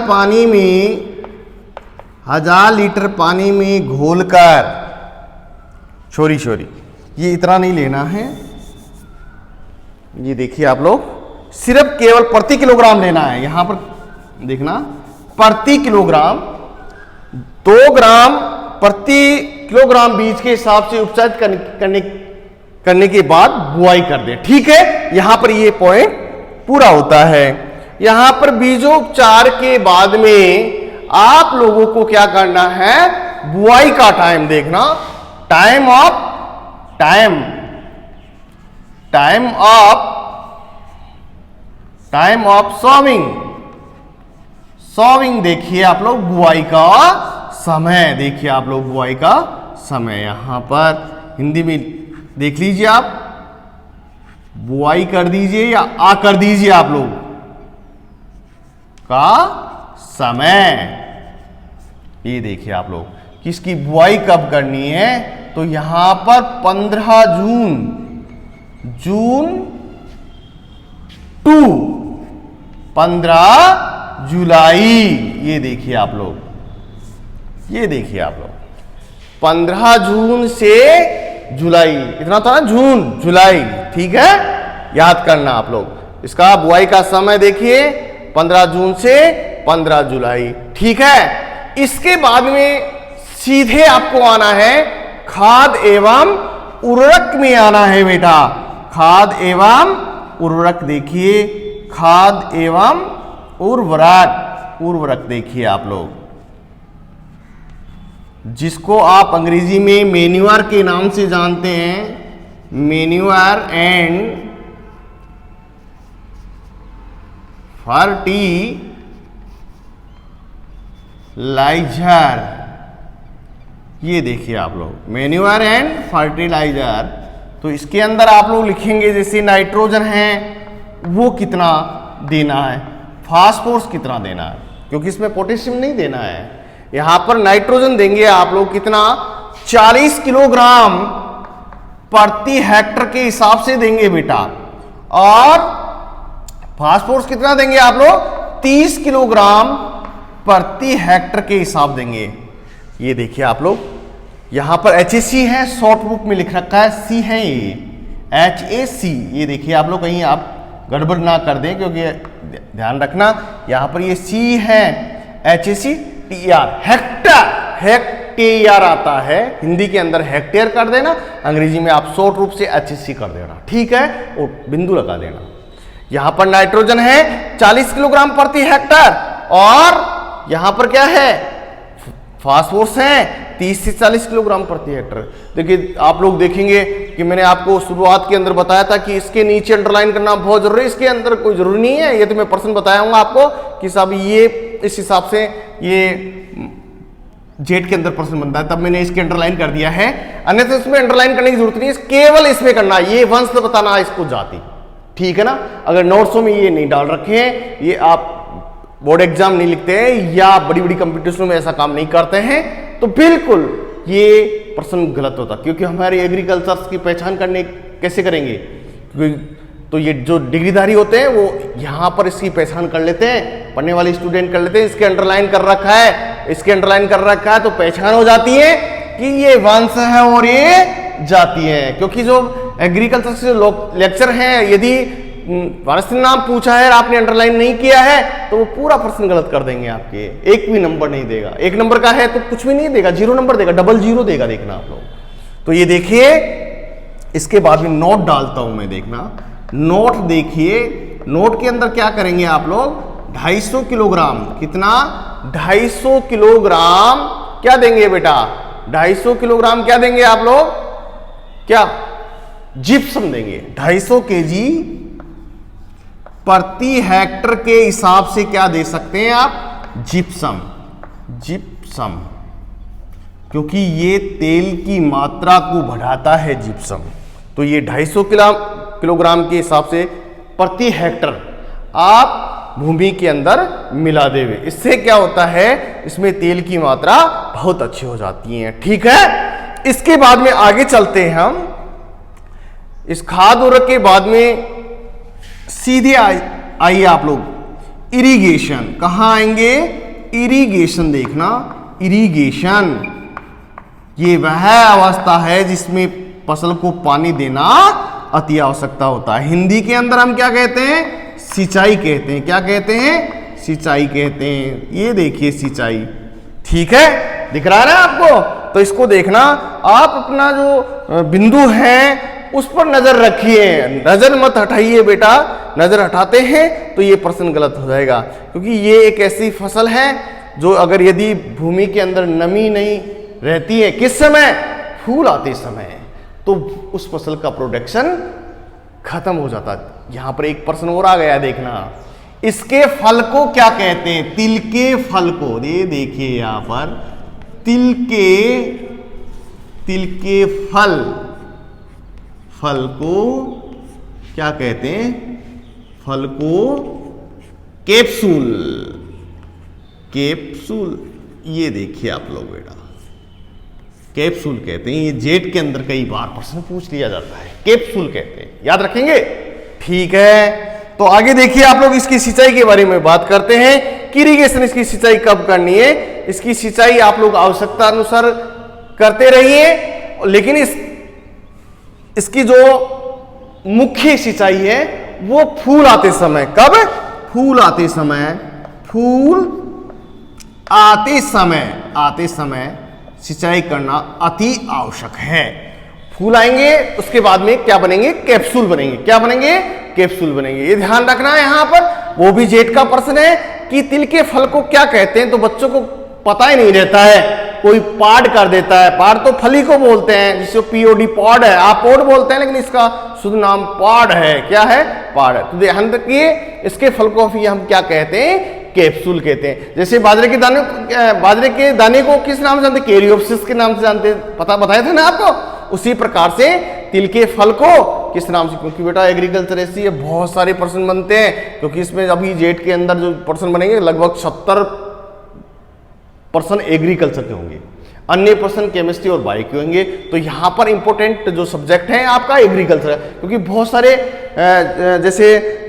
A: पानी में घोलकर, छोरी ये इतना नहीं लेना है, ये देखिए आप लोग, सिर्फ केवल प्रति किलोग्राम लेना है। यहां पर देखना, प्रति किलोग्राम 2 ग्राम प्रति किलोग्राम बीज के हिसाब से उपचारित करने के बाद बुआई कर दे, ठीक है। यहां पर ये पॉइंट पूरा होता है। यहां पर बीजोपचार के बाद में आप लोगों को क्या करना है? बुआई का टाइम देखना, टाइम ऑफ सॉविंग देखिए आप लोग, बुआई का समय देखिए आप लोग, बुआई का समय यहां पर हिंदी में देख लीजिए आप, बुआई कर दीजिए या आ कर दीजिए आप लोग का समय। ये देखिए आप लोग, किसकी बुआई कब करनी है? तो यहां पर 15 जून टू 15 जुलाई। ये देखिए आप लोग, 15 जून से जुलाई, इतना था ना, जून जुलाई, ठीक है, याद करना आप लोग। इसका बुआई का समय देखिए 15 जून से 15 जुलाई, ठीक है। इसके बाद में सीधे आपको आना है खाद एवं उर्वरक में आना है बेटा। खाद एवं उर्वरक देखिए, खाद एवं उर्वरक देखिए आप लोग, जिसको आप अंग्रेजी में मैन्योर के नाम से जानते हैं, मैन्योर एंड फर्टिलाइजर। ये देखिए आप लोग, मैन्योर एंड फर्टिलाइजर। तो इसके अंदर आप लोग लिखेंगे, जैसे नाइट्रोजन है वो कितना देना है, फास्फोरस कितना देना है, क्योंकि इसमें पोटेशियम नहीं देना है। यहां पर नाइट्रोजन देंगे आप लोग कितना, 40 किलोग्राम प्रति हेक्टर के हिसाब से देंगे बेटा। और फास्फोरस कितना देंगे आप लोग, 30 किलोग्राम प्रति हेक्टर के हिसाब देंगे। ये देखिए आप लोग, यहां पर HAC है, शॉर्ट बुक में लिख रखा है, C है ये HAC। ये देखिए आप लोग, कहीं आप गड़बड़ ना कर दें, क्योंकि ध्यान रखना यहां पर ये C है, HAC TR, हेक्टेयर आता है, हिंदी के अंदर हेक्टेयर कर देना, अंग्रेजी में आप शॉर्ट रूप से HAC कर देना, ठीक है, और बिंदु लगा देना। यहां पर नाइट्रोजन है 40 किलोग्राम प्रति हेक्टर, और यहां पर क्या है, फास्फोरस है 30 से 40 किलोग्राम प्रति हेक्टर। देखिए आप लोग देखेंगे कि मैंने आपको शुरुआत के अंदर बताया था कि इसके नीचे अंडरलाइन करना बहुत जरूरी है, इसके अंदर कोई जरूरी नहीं है, ये तो मैं पर्सन बताया हूं आपको कि साहब ये इस हिसाब से ये जेट के अंदर पर्सन बनता है, तब मैंने इसके अंडरलाइन कर दिया है, अन्यथा इसमें अंडरलाइन करने की जरूरत नहीं है, केवल इसमें करना, ये वंश बताना, इसको जाति, ठीक है ना। अगर नोट्सों में ये नहीं डाल रखे हैं, ये आप बोर्ड एग्जाम नहीं लिखते हैं या बड़ी बड़ी कंपटीशनों में ऐसा काम नहीं करते हैं, तो बिल्कुल ये प्रश्न गलत होता, क्योंकि हमारे एग्रीकल्चर की पहचान करने कैसे करेंगे, क्योंकि तो ये जो डिग्रीधारी होते हैं वो यहाँ पर इसकी पहचान कर लेते हैं, पढ़ने वाले स्टूडेंट कर लेते हैं, इसके अंडरलाइन कर रखा है, इसके अंडरलाइन कर रखा है, तो पहचान हो जाती है कि ये वंश है और ये जाति है। क्योंकि जो एग्रीकल्चर से लेक्चर हैं, यदि वारसी नाम पूछा है और आपने अंडरलाइन नहीं किया है तो वो पूरा प्रश्न गलत कर देंगे, आपके एक भी नंबर नहीं देगा। 1 नंबर का है तो कुछ भी नहीं देगा, 0 नंबर देगा, 00 देगा, देखना आप लोग। तो ये देखिए, इसके बाद में नोट डालता हूं मैं, देखना नोट देखिए, नोट के अंदर क्या करेंगे आप लोग, 250 किलोग्राम, कितना, 250 किलोग्राम क्या देंगे बेटा, 250 किलोग्राम क्या देंगे आप लोग, क्या, जिप्सम देंगे। 250 केजी प्रति हेक्टर के हिसाब से क्या दे सकते हैं आप, जिप्सम, जिप्सम, क्योंकि ये तेल की मात्रा को बढ़ाता है जिप्सम। तो ये 250 किलोग्राम के हिसाब से प्रति हेक्टर आप भूमि के अंदर मिला देवे। इससे क्या होता है, इसमें तेल की मात्रा बहुत अच्छी हो जाती है। ठीक है, इसके बाद में आगे चलते हैं हम। इस खाद उर्वरक के बाद में सीधे आइए आप लोग इरिगेशन। कहां आएंगे, इरिगेशन देखना, इरिगेशन ये वह अवस्था है जिसमें फसल को पानी देना अति आवश्यकता होता है। हिंदी के अंदर हम क्या कहते हैं, सिंचाई कहते हैं। क्या कहते हैं, सिंचाई कहते हैं। ये देखिए सिंचाई, ठीक है, दिख रहा है ना आपको। तो इसको देखना, आप अपना जो बिंदु है उस पर नजर रखिए, नजर मत हटाइए बेटा। नजर हटाते हैं तो ये प्रश्न गलत हो जाएगा, क्योंकि ये एक ऐसी फसल है जो अगर यदि भूमि के अंदर नमी नहीं रहती है, किस समय, फूल आते समय, तो उस फसल का प्रोडक्शन खत्म हो जाता है। यहां पर एक प्रश्न और आ गया, देखना, इसके फल को क्या कहते हैं, तिल के फल को। ये देखिए यहां पर तिल के फल को क्या कहते हैं, फल को कैप्सूल, कैप्सूल। ये देखिए आप लोग बेटा, कैप्सूल कहते हैं। ये जेट के अंदर कई बार प्रश्न पूछ लिया जाता है, कैप्सूल कहते हैं, याद रखेंगे। ठीक है, तो आगे देखिए आप लोग इसकी सिंचाई के बारे में बात करते हैं कि इरिगेशन, इसकी सिंचाई कब करनी है। इसकी सिंचाई आप लोग आवश्यकता अनुसार करते रहिए, लेकिन इसकी जो मुख्य सिंचाई है वो फूल आते समय। कब, फूल आते समय, फूल आते समय सिंचाई करना अति आवश्यक है। फूल आएंगे उसके बाद में क्या बनेंगे, कैप्सूल बनेंगे। क्या बनेंगे, कैप्सूल बनेंगे। ये ध्यान रखना है यहां पर। वो भी जेट का प्रश्न है कि तिल के फल को क्या कहते हैं, तो बच्चों को पता ही नहीं रहता है, कोई पाड कर देता है। पाड तो फली को बोलते हैं, जिसको पीओडी, पॉड है, आप पॉड बोलते हैं, लेकिन इसका शुद्ध नाम पाड है। क्या है, पाड है। तो ध्यान रखिए, इसके फल को हम क्या कहते हैं, कैप्सूल कहते हैं। जैसे बाजरे के दाने को किस नाम से जानते हैं, कैरियोप्सिस के नाम से जानते हैं, पता बताया था ना आपको। उसी प्रकार से तिल के फल को किस नाम से, क्योंकि बेटा एग्रीकल्चर ऐसी है, बहुत सारे प्रश्न बनते हैं, क्योंकि इसमें अभी जेट के अंदर जो प्रश्न बनेंगे लगभग 70% एग्रीकल्चर के होंगे, अन्य प्रश्न केमिस्ट्री और बायो के होंगे। तो यहाँ पर इंपॉर्टेंट जो सब्जेक्ट है आपका एग्रीकल्चर है, क्योंकि बहुत सारे जैसे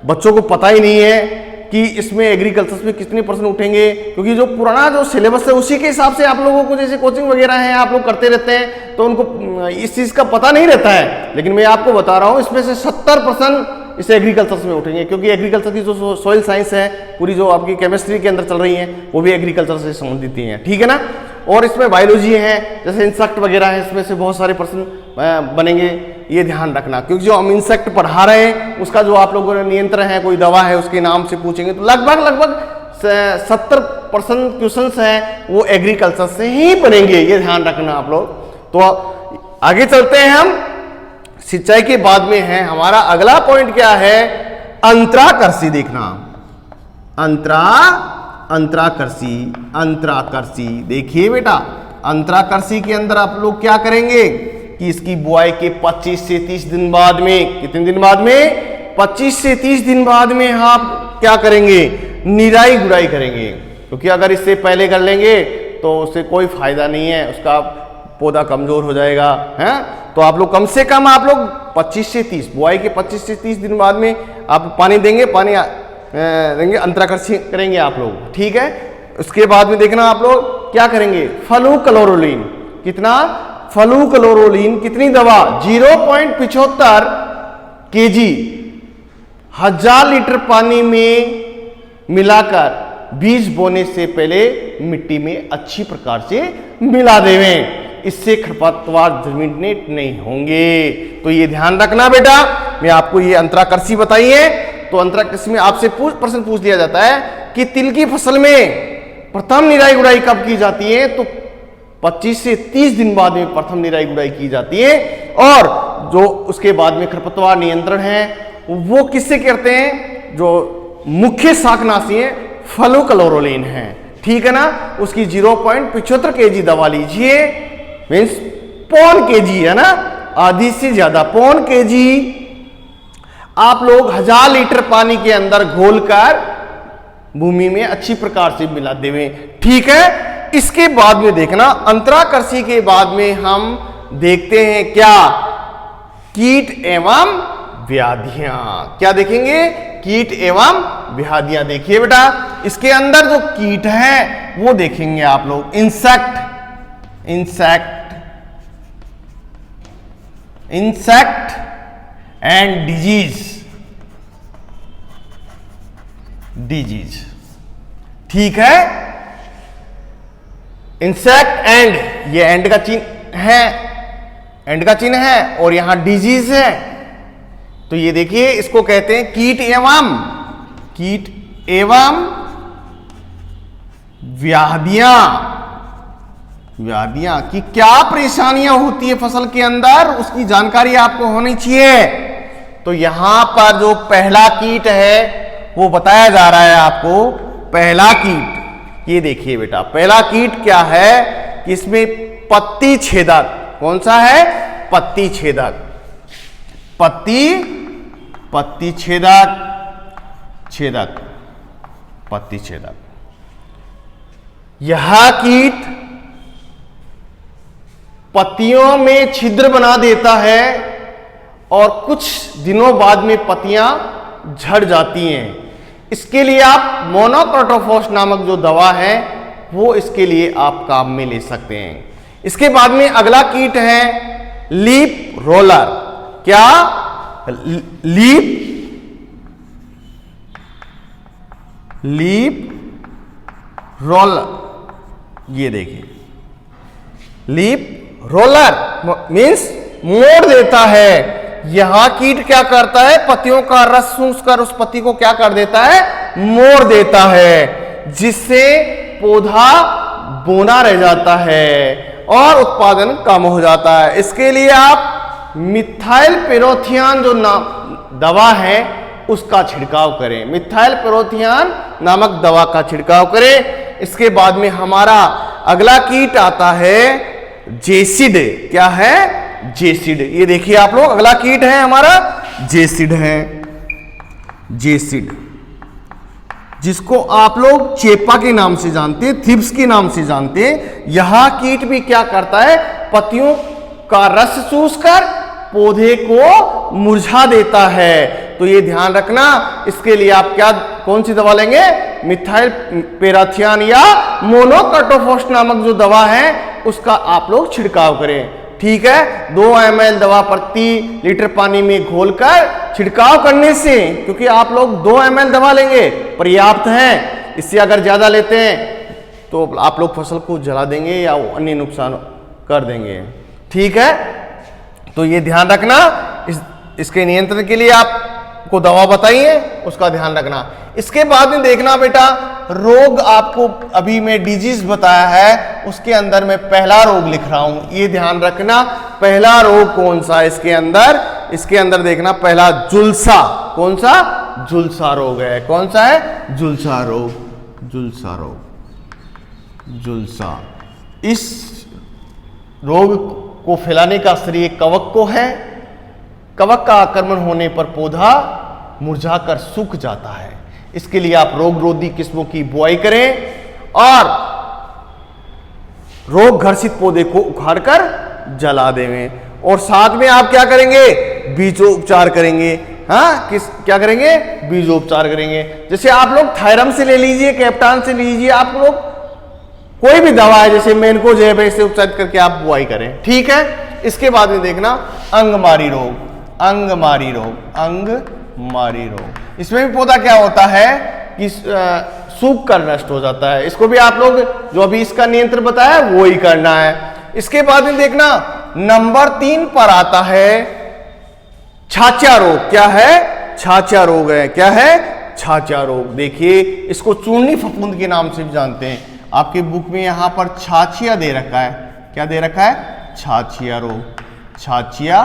A: बच्चों को पता ही नहीं है कि इसमें एग्रीकल्चर में कितने प्रश्न उठेंगे, क्योंकि जो पुराना जो सिलेबस है उसी के हिसाब से आप लोगों को, जैसे कोचिंग वगैरह है आप लोग करते रहते हैं, तो उनको इस चीज़ का पता नहीं रहता है। लेकिन मैं आपको बता रहा हूँ, इसमें से 70% इस एग्रीकल्चर में उठेंगे, क्योंकि एग्रीकल्चर की जो सॉइल साइंस है पूरी, जो आपकी केमिस्ट्री के अंदर चल रही है, वो भी एग्रीकल्चर से संबंधित ही है। ठीक है ना। और इसमें बायोलॉजी है, जैसे इंसेक्ट वगैरह है, इसमें से बहुत सारे प्रश्न बनेंगे। ये ध्यान रखना, क्योंकि जो हम इंसेक्ट पढ़ा रहे हैं उसका जो आप लोगों ने नियंत्रण है, कोई दवा है, उसके नाम से पूछेंगे, तो लगभग 70% क्वेश्चंस हैं वो एग्रीकल्चर से ही बनेंगे। ये ध्यान रखना आप लोग। तो आगे चलते हैं हम। सिंचाई के बाद में है हमारा अगला पॉइंट क्या है, अंतराकृषि। देखना, अंतराकृषि देखिए बेटा, अंतराकृषि के अंदर आप लोग क्या करेंगे कि इसकी बुआई के 25 से 30 दिन बाद में, कितने दिन बाद में, 25 से 30 दिन बाद में आप क्या करेंगे, निराई गुड़ाई करेंगे। क्योंकि अगर इससे पहले कर लेंगे तो उससे कोई फायदा नहीं है, उसका पौधा कमजोर हो जाएगा, है। तो आप लोग कम से कम आप लोग 25 से 30, बुआई के 25 से 30 दिन बाद में आप पानी देंगे, देंगे, अंतराकृषि करेंगे आप लोग। ठीक है। उसके बाद में देखना आप लोग क्या करेंगे, फ्लूक्लोरोलिन। कितना, फ्लूक्लोरोलिन कितनी दवा, 0.75 kg 1000 लीटर पानी में मिलाकर बीज बोने से पहले मिट्टी में अच्छी प्रकार से मिला देवें। इससे खरपतवार जर्मिनेट नहीं होंगे। तो ये ध्यान रखना बेटा। मैं आपको ये अंतराकृषि बताइए, तो अंतराकृषि में आपसे प्रश्न पूछ लिया जाता है कि तिल की फसल में प्रथम निराई गुड़ाई कब की जाती है, तो 25 से 30 दिन बाद में प्रथम निराई गुड़ाई की जाती है। और जो उसके बाद में खरपतवार नियंत्रण है वो किससे करते हैं, जो मुख्य शाकनाशी है फ्लुक्लोरोलिन है, ठीक है ना। उसकी 0.75 kg दवा लीजिए, मीन्स पौन kg है ना, आधी से ज्यादा पौन kg आप लोग 1000 लीटर पानी के अंदर घोलकर भूमि में अच्छी प्रकार से मिला देवे, ठीक है। इसके बाद में देखना अंतराकृषि के बाद में हम देखते हैं क्या, कीट एवं व्याधियां। क्या देखेंगे, कीट एवं व्याधियां। देखिए बेटा इसके अंदर जो कीट है वो देखेंगे आप लोग, इंसेक्ट एंड डिजीज, ठीक है। इंसेक्ट एंड, ये एंड का चिन्ह है, एंड का चिन्ह है, और यहां डिजीज है। तो ये देखिए इसको कहते हैं कीट एवं व्याधियां की क्या परेशानियां होती है फसल के अंदर, उसकी जानकारी आपको होनी चाहिए। तो यहां पर जो पहला कीट है वो बताया जा रहा है आपको, पहला कीट। ये देखिए बेटा पहला कीट क्या है कि इसमें पत्ती छेदक, कौन सा है, पत्ती छेदक, पत्ती छेदक। यह कीट पत्तियों में छिद्र बना देता है और कुछ दिनों बाद में पत्तियां झड़ जाती हैं। इसके लिए आप मोनोक्रोटोफॉस नामक जो दवा है वो इसके लिए आप काम में ले सकते हैं। इसके बाद में अगला कीट है लीफ रोलर। क्या, लीफ रोलर। ये देखिए लीफ रोलर मीन्स मोड़ देता है। यहां कीट क्या करता है, पत्तियों का रस सूंघकर उस पत्ती को क्या कर देता है, मोड़ देता है, जिससे पौधा बोना रह जाता है और उत्पादन कम हो जाता है। इसके लिए आप मिथाइल पेरोथियान जो दवा है उसका छिड़काव करें, मिथाइल पेरोथियान नामक दवा का छिड़काव करें। इसके बाद में हमारा अगला कीट आता है जेसिड। क्या है, जेसिड। ये देखिए आप लोग अगला कीट है हमारा जेसिड है, जेसिड जिसको आप लोग चेपा के नाम से जानते हैं, थ्रिप्स के नाम से जानते हैं। यह कीट भी क्या करता है, पत्तियों का रस चूसकर पौधे को मुरझा देता है। तो ये ध्यान रखना, इसके लिए आप क्या, कौन सी दवा लेंगे, मिथाइल पेराथियान या मोनोक्रोटोफॉस नामक जो दवा है उसका आप लोग छिड़काव करें, ठीक है। 2 ml दवा प्रति लीटर पानी में घोलकर छिड़काव करने से, क्योंकि आप लोग 2 ml दवा लेंगे पर्याप्त है, इससे अगर ज्यादा लेते हैं तो आप लोग फसल को जला देंगे या अन्य नुकसान कर देंगे, ठीक है। तो ये ध्यान रखना, इसके नियंत्रण के लिए आपको दवा बताइए, उसका ध्यान रखना। इसके बाद में देखना बेटा, रोग आपको अभी मैं डिजीज बताया है, उसके अंदर मैं पहला रोग लिख रहा हूं, ये ध्यान रखना। पहला रोग कौन सा है इसके अंदर, इसके अंदर देखना पहला जुलसा। कौन सा, जुलसा रोग है। कौन सा है, जुलसा रोग, जुलसा रोग, जुलसा। इस रोग को फैलाने का श्रेय कवक को है। कवक का आक्रमण होने पर पौधा मुरझाकर सूख जाता है। इसके लिए आप रोग रोधी किस्मों की बुआई करें और रोग घर्षित पौधे को उखाड़कर जला देवें। और साथ में आप क्या करेंगे, बीजोपचार करेंगे। हाँ, क्या करेंगे, बीजोपचार करेंगे। जैसे आप लोग थायरम से ले लीजिए, कैप्टान से लीजिए, आप लोग कोई भी दवा है जैसे मेनकोजेब है, इसे उपचारित करके आप बुआई करें, ठीक है। इसके बाद में देखना अंगमारी रोग, अंगमारी रोग, अंगमारी रोग। इसमें भी पौधा क्या होता है कि सूख कर नष्ट हो जाता है। इसको भी आप लोग जो अभी इसका नियंत्रण बताया वो ही करना है। इसके बाद में देखना नंबर 3 पर आता है छाछा रोग। क्या है? छाछा रोग है। क्या है? छाछा रोग। देखिए इसको चूर्णी फफूंद के नाम से भी जानते हैं। आपके बुक में यहां पर छाछिया दे रखा है। क्या दे रखा है? छाछिया रोग। छाछिया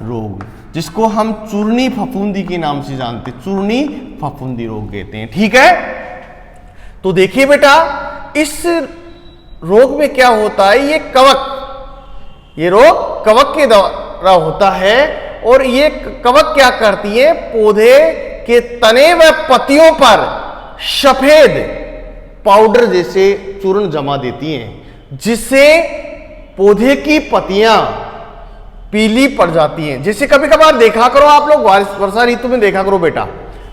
A: रोग जिसको हम चूर्णी फफूंदी के नाम से जानते हैं, चूर्णी फफूंदी रोग कहते हैं। ठीक है, तो देखिए बेटा इस रोग में क्या होता है, ये कवक, ये रोग कवक के द्वारा होता है और ये कवक क्या करती है, पौधे के तने व पत्तियों पर सफेद पाउडर जैसे चूर्ण जमा देती हैं, जिससे पौधे की पत्तियां पीली पड़ जाती हैं। जैसे कभी कभार देखा करो आप लोग, वर्षा ऋतु में देखा करो बेटा,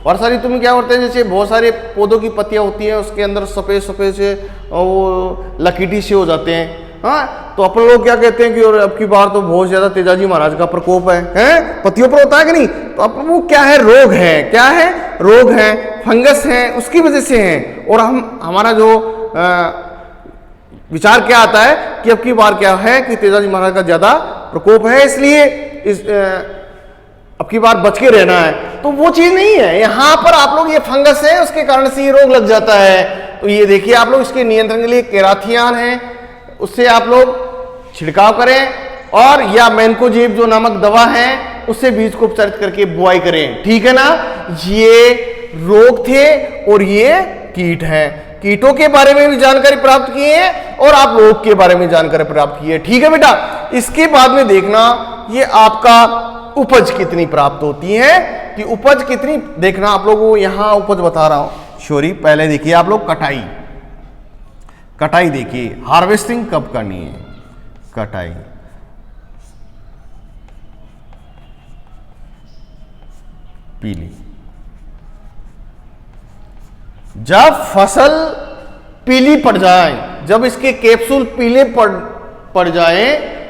A: वर्षा ऋतु में क्या होता है, जैसे बहुत सारे पौधों की पत्तियां होती हैं, उसके अंदर सफेद सफेद से वो लकीटी से हो जाते हैं। हाँ, तो अपन लोग क्या कहते हैं कि और अब की बार तो बहुत ज्यादा तेजाजी महाराज का प्रकोप है? पत्तियों पर होता है कि नहीं? तो अब वो क्या है, रोग है। क्या है? रोग है, फंगस है, उसकी वजह से है। और हमारा जो विचार क्या आता है कि अब की बार क्या है कि तेजाजी महाराज का ज्यादा प्रकोप है, इसलिए इस अब की बार बच के रहना है। तो वो चीज नहीं है, यहां पर आप लोग ये फंगस है उसके कारण से ये रोग लग जाता है। तो ये देखिए आप लोग इसके नियंत्रण के लिए केराथियान है, उससे आप लोग छिड़काव करें, और या मैनकोजेब जो नामक दवा है उससे बीज को उपचारित करके बुआई करें। ठीक है ना, ये रोग थे और ये कीट है। कीटों के बारे में भी जानकारी प्राप्त की है और आप रोग के बारे में जानकारी प्राप्त की है। ठीक है बेटा, इसके बाद में देखना ये आपका उपज कितनी प्राप्त होती है, कि उपज कितनी देखना आप लोगों को यहां उपज बता रहा हूं। सॉरी, पहले देखिए आप लोग कटाई, कटाई देखिए, हार्वेस्टिंग कब करनी है, कटाई। पीली, जब फसल पीली पड़ जाए, जब इसके कैप्सूल पीले पड़ जाए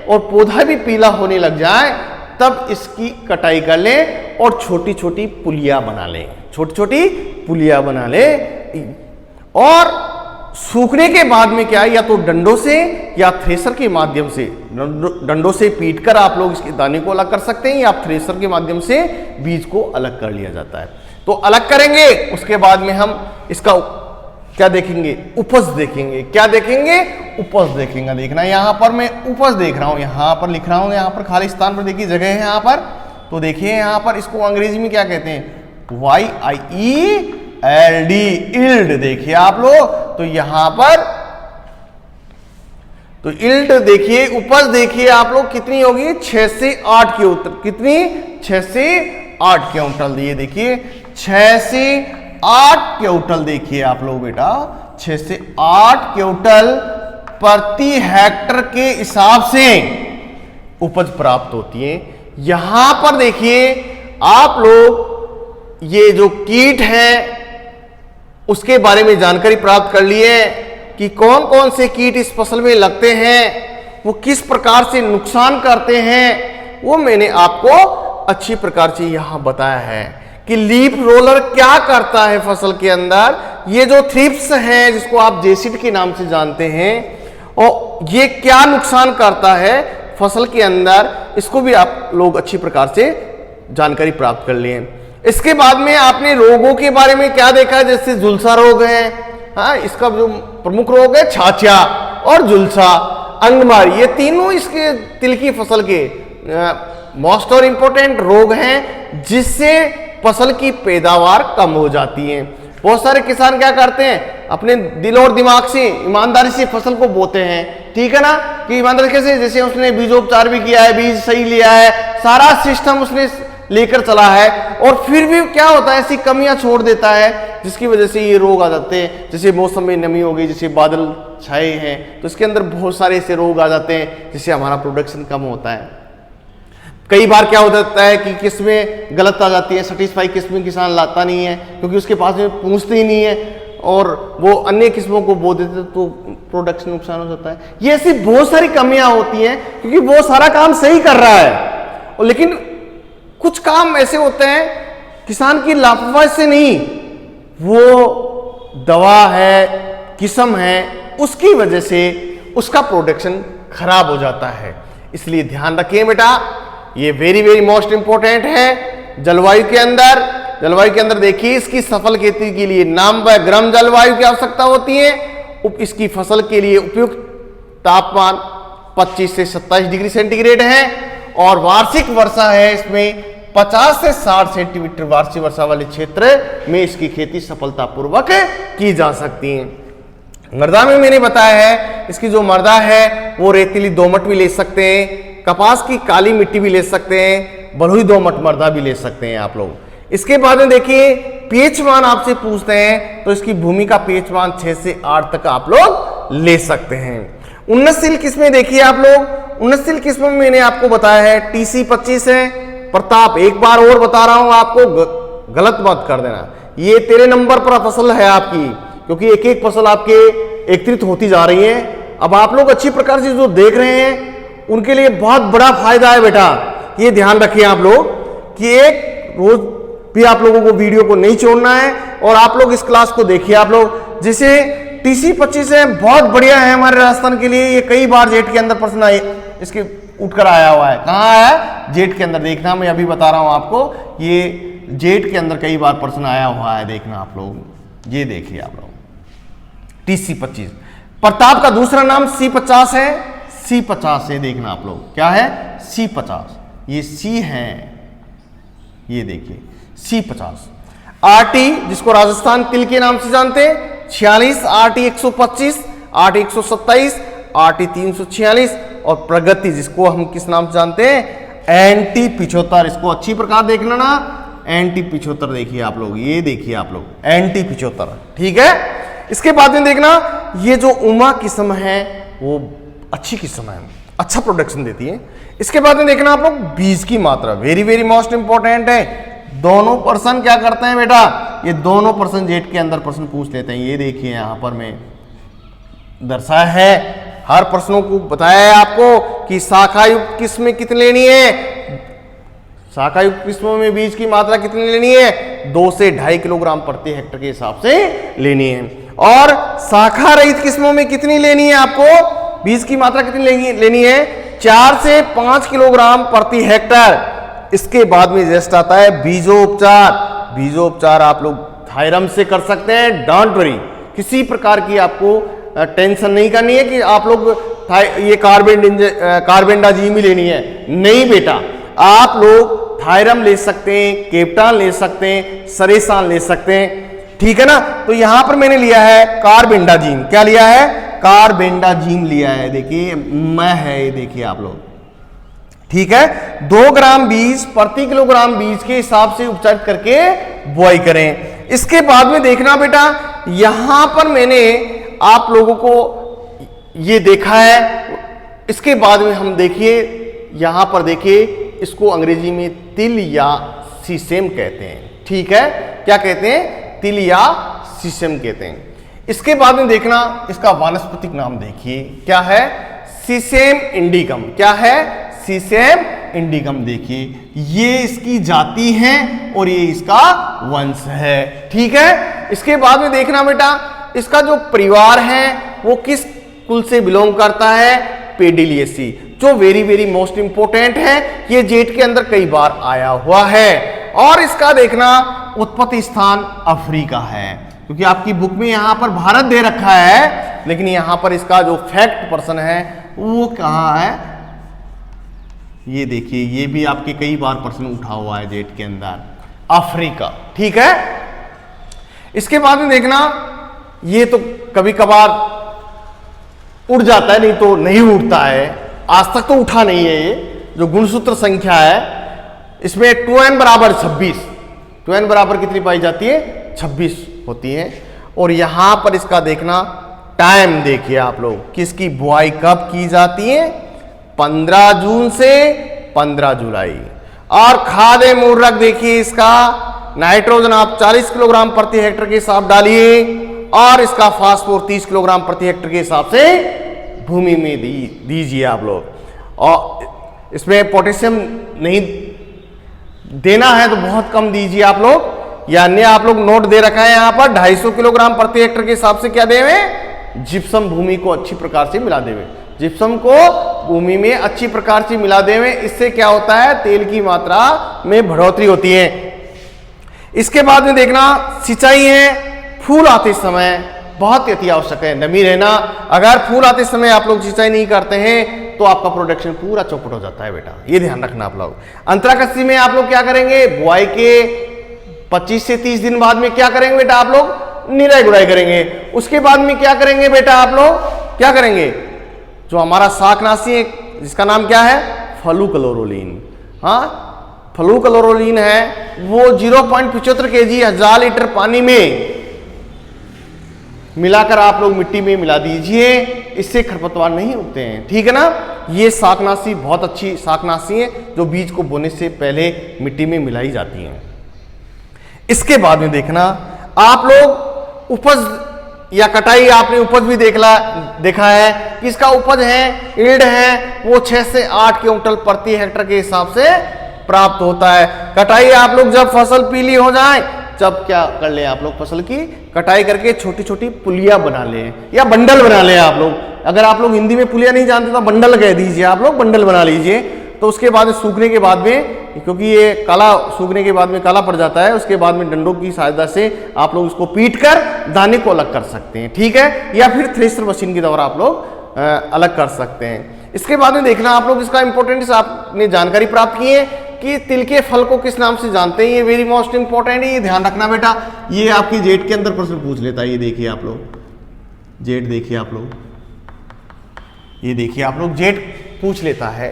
A: और पौधा भी पीला होने लग जाए, तब इसकी कटाई कर लें और छोटी छोटी पुलियां बना लें, छोटी छोटी पुलियां बना लें। और सूखने के बाद में क्या, या तो डंडों से या थ्रेसर के माध्यम से, डंडों से पीटकर आप लोग इसके दाने को अलग कर सकते हैं, या थ्रेसर के माध्यम से बीज को अलग कर लिया जाता है। तो अलग करेंगे, उसके बाद में हम इसका क्या देखेंगे, उपज देखेंगे। क्या देखेंगे? उपज देखेंगे। देखना यहां पर मैं उपज देख रहा हूं, यहां पर लिख रहा हूं, यहां पर खाली स्थान पर देखिए जगह है यहां पर। तो देखिए यहां पर इसको अंग्रेजी में क्या कहते हैं, YIELD, इल्ड। देखिए आप लोग, तो यहां पर तो इल्ड देखिए, उपज देखिए आप लोग कितनी होगी, 6 से 8 क्विंटल। कितनी? 6 से 8 क्विंटल। ये देखिए 6 से 8 क्विंटल। देखिए आप लोग बेटा 6 से 8 क्विंटल प्रति हेक्टर के हिसाब से उपज प्राप्त होती है। यहां पर देखिए आप लोग ये जो कीट है उसके बारे में जानकारी प्राप्त कर लिए कि कौन कौन से कीट इस फसल में लगते हैं, वो किस प्रकार से नुकसान करते हैं, वो मैंने आपको अच्छी प्रकार से यहां बताया है कि लीफ रोलर क्या करता है फसल के अंदर। ये जो थ्रिप्स है जिसको आप जेसिड के नाम से जानते हैं, और ये क्या नुकसान करता है फसल के अंदर, इसको भी आप लोग अच्छी प्रकार से जानकारी प्राप्त कर लिए। इसके बाद में आपने रोगों के बारे में क्या देखा, जैसे झुलसा रोग है, हाँ, इसका जो प्रमुख रोग है छाछा और झुलसा, अंगमारी, ये तीनों इसके तिल की फसल के मोस्ट और इंपोर्टेंट रोग हैं, जिससे फसल की पैदावार कम हो जाती है। बहुत सारे किसान क्या करते हैं, अपने दिल और दिमाग से, ईमानदारी से फसल को बोते हैं। ठीक है ना, कि ईमानदारी कैसे, जैसे उसने बीजोपचार भी किया है, बीज सही लिया है, सारा सिस्टम उसने लेकर चला है, और फिर भी क्या होता है, ऐसी कमियां छोड़ देता है जिसकी वजह से ये रोग आ जाते हैं। जैसे मौसम में नमी हो गई, जैसे बादल छाए हैं, तो इसके अंदर बहुत सारे ऐसे रोग आ जाते हैं जिससे हमारा प्रोडक्शन कम होता है। कई बार क्या हो जाता है कि किस्में गलत आ जाती है, सेटिस्फाई किस्में किसान लाता नहीं है, क्योंकि उसके पास में पूछते ही नहीं है, और वो अन्य किस्मों को बो देते, तो प्रोडक्शन नुकसान हो जाता है। ये ऐसी बहुत सारी कमियां होती हैं, क्योंकि वो सारा काम सही कर रहा है, और लेकिन कुछ काम ऐसे होते हैं किसान की लापरवाही से नहीं, वो दवा है, किस्म है, उसकी वजह से उसका प्रोडक्शन खराब हो जाता है। इसलिए ध्यान रखिए बेटा, ये वेरी वेरी मोस्ट इंपॉर्टेंट है। जलवायु के अंदर देखिए, इसकी सफल खेती के लिए नाम व गर्म जलवायु की आवश्यकता होती है। इसकी फसल के लिए उपयुक्त तापमान 25 से 27 डिग्री सेंटीग्रेड है और वार्षिक वर्षा है इसमें 50 से 60 सेंटीमीटर वार्षिक वर्षा वाले क्षेत्र में इसकी खेती सफलतापूर्वक की जा सकती है। मृदा में मैंने बताया है, इसकी जो मृदा है वो रेतीली दोमट भी ले सकते हैं, कपास की काली मिट्टी भी ले सकते हैं, बलुई दोमट मृदा भी ले सकते हैं आप लोग। इसके बाद में देखिए पीएच मान आपसे पूछते हैं तो इसकी भूमि का पीएच मान 6 से 8 तक आप लोग ले सकते हैं। उन्नतशील किस्में देखिए आप लोग, उन्नतशील किस्मों में मैंने आपको बताया है TC25 है। प्रताप एक बार और बता रहा हूं आपको, गलत मत कर देना, ये 13 नंबर पर फसल है आपकी, क्योंकि एक एक फसल आपके एकत्रित होती जा रही है। अब आप लोग अच्छी प्रकार से जो देख रहे हैं उनके लिए बहुत बड़ा फायदा है बेटा, ये ध्यान रखिए आप लोग कि एक रोज भी आप लोगों को वीडियो को नहीं छोड़ना है और आप लोग इस क्लास को देखिए। आप लोग जिसे TC25 है, बहुत बढ़िया है हमारे राजस्थान के लिए। ये कई बार जेट के अंदर प्रश्न आए, इसके उठकर आया हुआ है। कहाँ आया? जेट के अंदर। देखना, मैं अभी बता रहा हूं आपको, ये जेट के अंदर कई बार प्रश्न आया हुआ है। देखना आप लोग, ये देखिए आप लोग TC25। प्रताप का दूसरा नाम C50 है, C50 है। देखना आप लोग क्या है? C50, ये C है, ये देखिए C50। RT जिसको राजस्थान तिल के नाम से जानते हैं 46, RT 125, RT 127, RT 346 और प्रगति जिसको हम किस नाम से जानते हैं NT 75। इसको अच्छी प्रकार देखना ना, NT 75 देखिए आप लोग, ये देखिए आप लोग NT 75, ठीक है। इसके बाद में देखना ये जो उमा किस्म है वो अच्छी किस्म है, अच्छा प्रोडक्शन देती है। इसके बाद में देखना आप लोग बीज की मात्रा, वेरी वेरी मोस्ट इंपॉर्टेंट है। दोनों पर्सन क्या करते हैं बेटा, ये दोनों पर्सन जेट के अंदर प्रश्न पूछ लेते हैं। ये देखिए यहां पर मैं दर्शाया है, हर प्रश्नों को बताया है आपको कि शाखायुक्त किस्में कितनी लेनी है, शाखायुक्त किस्मों में बीज की मात्रा कितनी लेनी है, 2 से 2.5 किलोग्राम प्रति हेक्टेयर के हिसाब से लेनी है। और शाखा रहित किस्मों में कितनी लेनी है आपको, बीज की मात्रा कितनी लेनी है, 4 से 5 किलोग्राम प्रति हेक्टेयर। इसके बाद में जस्ट आता है बीजोपचार। बीजोपचार आप लोग थायरम से कर सकते हैं, डोंट वरी, किसी प्रकार की आपको टेंशन नहीं करनी है कि आप लोग ये कार्बेंडाजिम ही लेनी है, नहीं बेटा। आप लोग थायरम ले सकते हैं, केप्टान ले सकते हैं, सरेसान ले सकते हैं, ठीक है ना। तो यहां पर मैंने लिया है कार्बेंडाजिम। क्या लिया है? कार्बेंडाजिम लिया है। देखिए मैं है, ये देखिए आप लोग, ठीक है। 2 ग्राम बीज प्रति किलोग्राम बीज के हिसाब से उपचार करके बुआई करें। इसके बाद में देखना बेटा, यहां पर मैंने आप लोगों को ये देखा है। इसके बाद में हम देखिए यहां पर देखिए, इसको अंग्रेजी में तिल या सीसेम कहते हैं, ठीक है। क्या कहते हैं? तिल या सीसेम कहते हैं। इसके बाद में देखना इसका वानस्पतिक नाम देखिए, क्या है? सीसेम इंडिकम। क्या है? सीसेम इंडिकम। देखिए ये इसकी जाति है और ये इसका वंश है, ठीक है। इसके बाद में देखना बेटा, इसका जो परिवार है वो किस कुल से बिलोंग करता है? पेडिलिएसी, जो वेरी वेरी मोस्ट इंपोर्टेंट है। ये जेट के अंदर कई बार आया हुआ है। और इसका देखना उत्पत्ति स्थान अफ्रीका है, क्योंकि आपकी बुक में यहां पर भारत दे रखा है, लेकिन यहां पर इसका जो फैक्ट पर्सन है वो कहां है? ये देखिए, ये भी आपके कई बार प्रश्न उठा हुआ है जेट के अंदर, अफ्रीका, ठीक है। इसके बाद में देखना, ये तो कभी कभार उड़ जाता है, नहीं तो नहीं उड़ता है, आज तक तो उठा नहीं है। ये जो गुणसूत्र संख्या है इसमें 2n बराबर 26, 2n बराबर कितनी पाई जाती है? 26 होती है। और यहां पर इसका देखना टाइम देखिए आप लोग, किसकी बुआई कब की जाती है? 15 जून से 15 जुलाई। और खाद मूलक देखिए इसका, नाइट्रोजन आप 40 किलोग्राम प्रति हेक्टेयर के हिसाब डालिए और इसका फास्फोर 30 किलोग्राम प्रति हेक्टेयर के हिसाब से भूमि में दीजिए आप लोग। और इसमें पोटेशियम नहीं देना है तो बहुत कम दीजिए आप लोग, यानी आप लोग नोट दे रखा है यहां पर 250 किलोग्राम प्रति हेक्टेयर के हिसाब से क्या देवे? जिप्सम भूमि को अच्छी प्रकार से मिला देवे।
B: जिप्सम को भूमि में अच्छी प्रकार से मिला देवे, इससे क्या होता है, तेल की मात्रा में बढ़ोतरी होती है। इसके बाद में देखना सिंचाई है। फूल आते समय बहुत अति आवश्यक है नमी रहना। अगर फूल आते समय आप लोग सिंचाई नहीं करते हैं तो आपका प्रोडक्शन पूरा चौपट हो जाता है बेटा, ये ध्यान रखना आप लोग। अंतरा कृषि में आप लोग क्या करेंगे, बुआई के 25 से 30 दिन बाद में क्या करेंगे बेटा, आप लोग निराई गुड़ाई करेंगे। उसके बाद में क्या करेंगे बेटा, आप लोग क्या करेंगे, जो हमारा शाकनाशी है जिसका नाम क्या है, फ्लूक्लोरोलिन। हाँ, फ्लूक्लोरोलिन है वो 0.75 kg 1000 लीटर पानी में मिलाकर आप लोग मिट्टी में मिला दीजिए, इससे खरपतवार नहीं उगते हैं। ठीक है ना। ये शाकनाशी बहुत अच्छी शाकनाशी है जो बीज को बोने से पहले मिट्टी में मिलाई जाती है। इसके बाद में देखना आप लोग उपज या कटाई, आपने उपज भी देखा है कि इसका उपज है, ईल्ड है वो 6 से 8 क्विंटल प्रति हेक्टेयर के हिसाब से प्राप्त होता है। कटाई आप लोग जब फसल पीली हो जाए तब क्या कर ले, आप लोग फसल की कटाई करके छोटी छोटी पुलिया बना ले या बंडल बना ले। आप लोग अगर आप लोग हिंदी में पुलिया नहीं जानते तो बंडल कह दीजिए, आप लोग बंडल बना लीजिए। तो उसके बाद सूखने के बाद में, क्योंकि ये काला सूखने के बाद में काला पड़ जाता है, उसके बाद में डंडों की सहायता से आप लोग इसको पीट कर दाने को अलग कर सकते हैं। ठीक है, या फिर थ्रेशर मशीन के द्वारा आप लोग अलग कर सकते हैं। इसके बाद में देखना आप लोग इसका इंपॉर्टेंस आपने जानकारी प्राप्त की है कि तिल के फल को किस नाम से जानते हैं, ये वेरी मोस्ट इंपॉर्टेंट है, ये ध्यान रखना बेटा। ये आपकी जेट के अंदर प्रश्न पूछ लेता है। ये देखिए आप लोग जेट, देखिए आप लोग, ये देखिए आप लोग जेट पूछ लेता है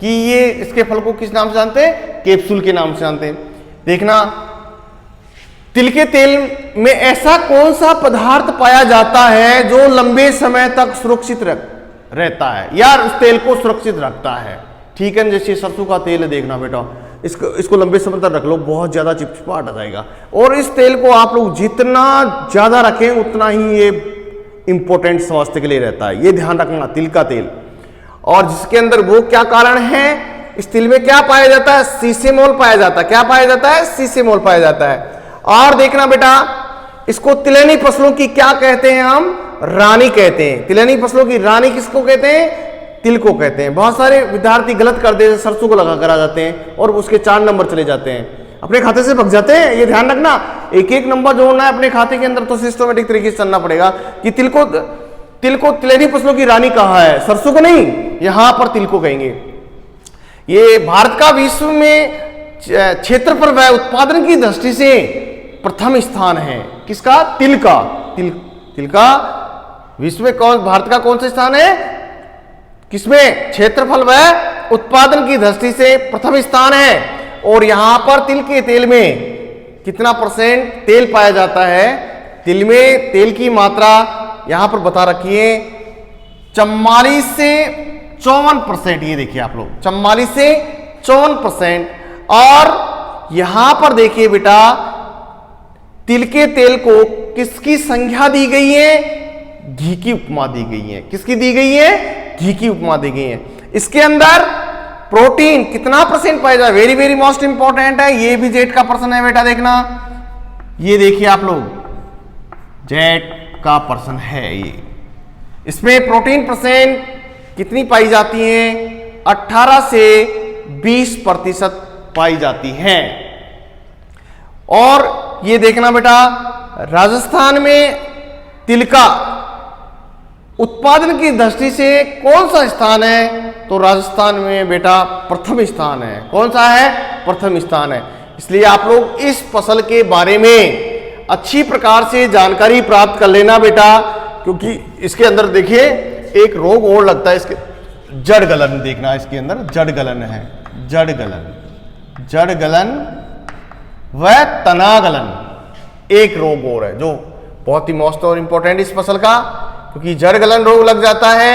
B: कि ये इसके फल को किस नाम से जानते हैं, कैप्सूल के नाम से जानते हैं। देखना तिल के तेल में ऐसा कौन सा पदार्थ पाया जाता है जो लंबे समय तक सुरक्षित रहता है या उस तेल को सुरक्षित रखता है। ठीक है, जैसे सरसों का तेल है, देखना बेटा इसको लंबे समय तक रख लो, बहुत ज्यादा चिपचिपाहट आ जाएगा। और इस तेल को आप लोग जितना ज्यादा रखें उतना ही ये इंपॉर्टेंट स्वास्थ्य के लिए रहता है, ये ध्यान रखना। तिल का तेल, और जिसके अंदर वो क्या कारण है, इस तिल में क्या पाया जाता है, सीसेमोल पाया जाता है। क्या पाया जाता है, सीसेमोल पाया जाता है। और देखना बेटा इसको तिलहनी फसलों की क्या कहते हैं, हम रानी कहते हैं। तिलहनी फसलों की रानी किसको कहते हैं, तिल को कहते हैं। बहुत सारे विद्यार्थी गलत कर देते हैं, सरसों को लगा कर आ जाते हैं और उसके 4 नंबर चले जाते हैं, अपने खाते से भग जाते हैं। ये ध्यान रखना, एक एक नंबर जोड़ना है अपने खाते के अंदर, तो सिस्टमेटिक तरीके से चलना पड़ेगा कि तिल को तिलहनी फसलों की रानी कहा है, सरसों को नहीं, यहां पर तिल को कहेंगे। ये भारत का विश्व में क्षेत्रफल व उत्पादन की दृष्टि से प्रथम स्थान है। किसका, तिल का। तिल का विश्व में भारत का कौन सा स्थान है, किसमें, क्षेत्रफल व उत्पादन की दृष्टि से प्रथम स्थान है। और यहां पर तिल के तेल में कितना % तेल पाया जाता है, तिल में तेल की मात्रा यहां पर बता रखी है 44 से 54%। ये देखिए आप लोग 44 से 54%। और यहां पर देखिए बेटा तिल के तेल को किसकी संज्ञा दी गई है, घी की उपमा दी गई है। किसकी दी गई है, घी की उपमा दी गई है। इसके अंदर प्रोटीन कितना % पाया जाए, वेरी वेरी मोस्ट इंपॉर्टेंट है, ये भी जेट का प्रश्न है बेटा। देखना ये देखिए आप लोग जेट का प्रश्न है ये, इसमें प्रोटीन % कितनी पाई जाती है, 18 से 20% पाई जाती है। और ये देखना बेटा राजस्थान में तिल का उत्पादन की दृष्टि से कौन सा स्थान है, तो राजस्थान में बेटा प्रथम स्थान है। कौन सा है, प्रथम स्थान है। इसलिए आप लोग इस फसल के बारे में अच्छी प्रकार से जानकारी प्राप्त कर लेना बेटा, क्योंकि इसके अंदर देखिए एक रोग और लगता है, इसके जड़ गलन। देखना इसके अंदर जड़ गलन है, जड़ गलन व तना गलन एक रोग और है जो बहुत ही मोस्ट और इंपॉर्टेंट इस फसल का, क्योंकि जड़ गलन रोग लग जाता है।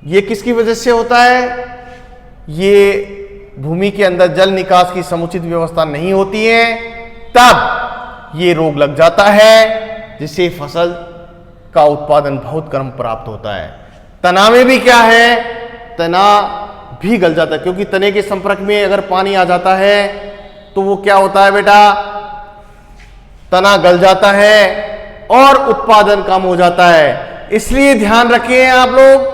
B: ये किसकी वजह से होता है, ये भूमि के अंदर जल निकास की समुचित व्यवस्था नहीं होती है, तब ये रोग लग जाता है, जिससे फसल का उत्पादन बहुत कम प्राप्त होता है। तना में भी क्या है, तना भी गल जाता है, क्योंकि तने के संपर्क में अगर पानी आ जाता है तो वो क्या होता है बेटा, तना गल जाता है और उत्पादन कम हो जाता है। इसलिए ध्यान रखिए आप लोग,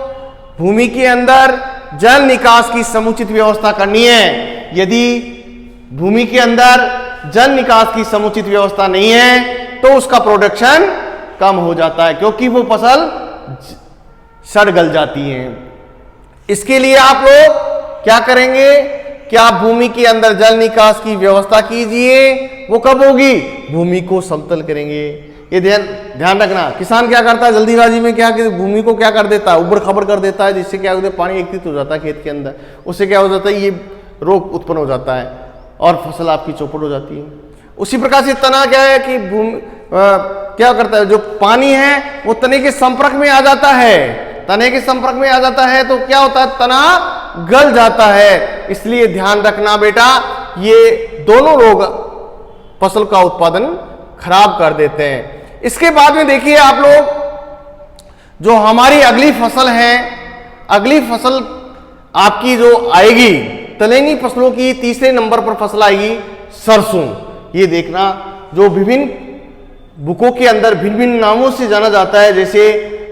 B: भूमि के अंदर जल निकास की समुचित व्यवस्था करनी है। यदि भूमि के अंदर जल निकास की समुचित व्यवस्था नहीं है तो उसका प्रोडक्शन कम हो जाता है, क्योंकि वो फसल सड़ गल जाती है। इसके लिए आप लोग क्या करेंगे कि आप भूमि के अंदर जल निकास की व्यवस्था कीजिए। वो कब होगी? भूमि को समतल करेंगे। ये ध्यान रखना। किसान क्या करता है जल्दीबाजी में, क्या कि भूमि को क्या कर देता है, उबड़ खबड़ कर देता है, जिससे क्या होता है पानी एकत्रित हो जाता है खेत के अंदर। उससे क्या हो जाता है, ये रोग उत्पन्न हो जाता है और फसल आपकी चौपट हो जाती है। उसी प्रकार से तना क्या है कि क्या करता है, जो पानी है वो तने के संपर्क में आ जाता है। तने के संपर्क में आ जाता है तो क्या होता है, तना गल जाता है। इसलिए ध्यान रखना बेटा, ये दोनों रोग फसल का उत्पादन खराब कर देते हैं। इसके बाद में देखिए आप लोग, जो हमारी अगली फसल है, अगली फसल आपकी जो आएगी तिलहनी फसलों की तीसरे नंबर पर फसल आएगी सरसों। ये देखना, जो विभिन्न बुकों के अंदर भिन्न भिन्न नामों से जाना जाता है, जैसे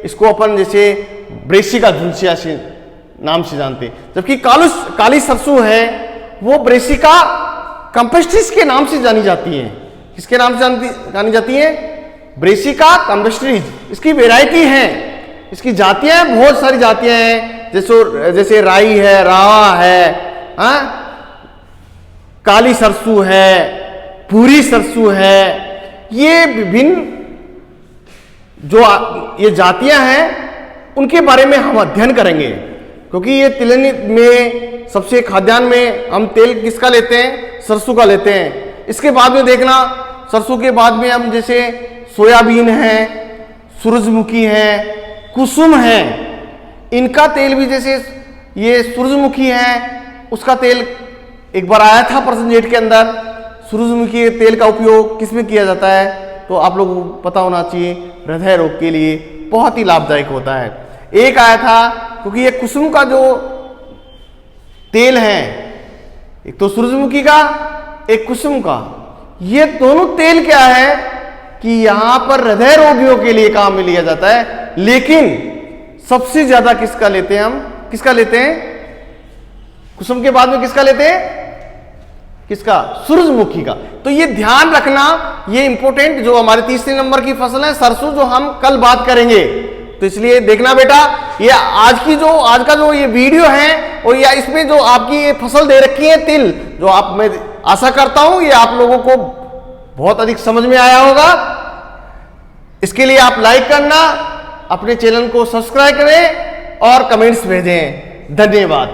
B: इसको अपन जैसे ब्रेसिका झुलसिया से नाम से जानते हैं, जबकि काली सरसों है वो ब्रेसिका कंपेस्ट्रिस के नाम से जानी जाती है। किसके नाम से जानी जाती है? Brassica campestris. इसकी वेराइटी है, इसकी जातियां हैं, बहुत सारी जातियां हैं, जैसे राई है, रावा है, काली सरसों है, पूरी सरसों है। ये विभिन्न जो ये जातियां हैं उनके बारे में हम अध्ययन करेंगे, क्योंकि ये तिलहनी में सबसे खाद्यान्न में हम तेल किसका लेते हैं? सरसों का लेते हैं। इसके बाद में देखना, सरसों के बाद में हम जैसे सोयाबीन है, सूरजमुखी है, कुसुम है, इनका तेल भी, जैसे ये सूरजमुखी है उसका तेल एक बार आया था परसेंटेज के अंदर। सूरजमुखी के तेल का उपयोग किसमें किया जाता है, तो आप लोगों को पता होना चाहिए, हृदय रोग के लिए बहुत ही लाभदायक होता है। एक आया था, क्योंकि ये कुसुम का जो तेल है, एक तो सूरजमुखी का, एक कुसुम का, ये दोनों तेल क्या है कि यहां पर हृदय रोगियों के लिए काम में लिया जाता है। लेकिन सबसे ज्यादा किसका लेते हैं हम? किसका लेते हैं? कुसुम के बाद में किसका लेते हैं? किसका? सूरजमुखी का। तो ये ध्यान रखना, ये इंपॉर्टेंट जो हमारे तीसरे नंबर की फसल है सरसों, जो हम कल बात करेंगे। तो इसलिए देखना बेटा, ये आज का जो ये वीडियो है, और या इसमें जो आपकी ये फसल दे रखी है तिल, जो आप, मैं आशा करता हूं ये आप लोगों को बहुत अधिक समझ में आया होगा। इसके लिए आप लाइक करना, अपने चैनल को सब्सक्राइब करें और कमेंट्स भेजें। धन्यवाद।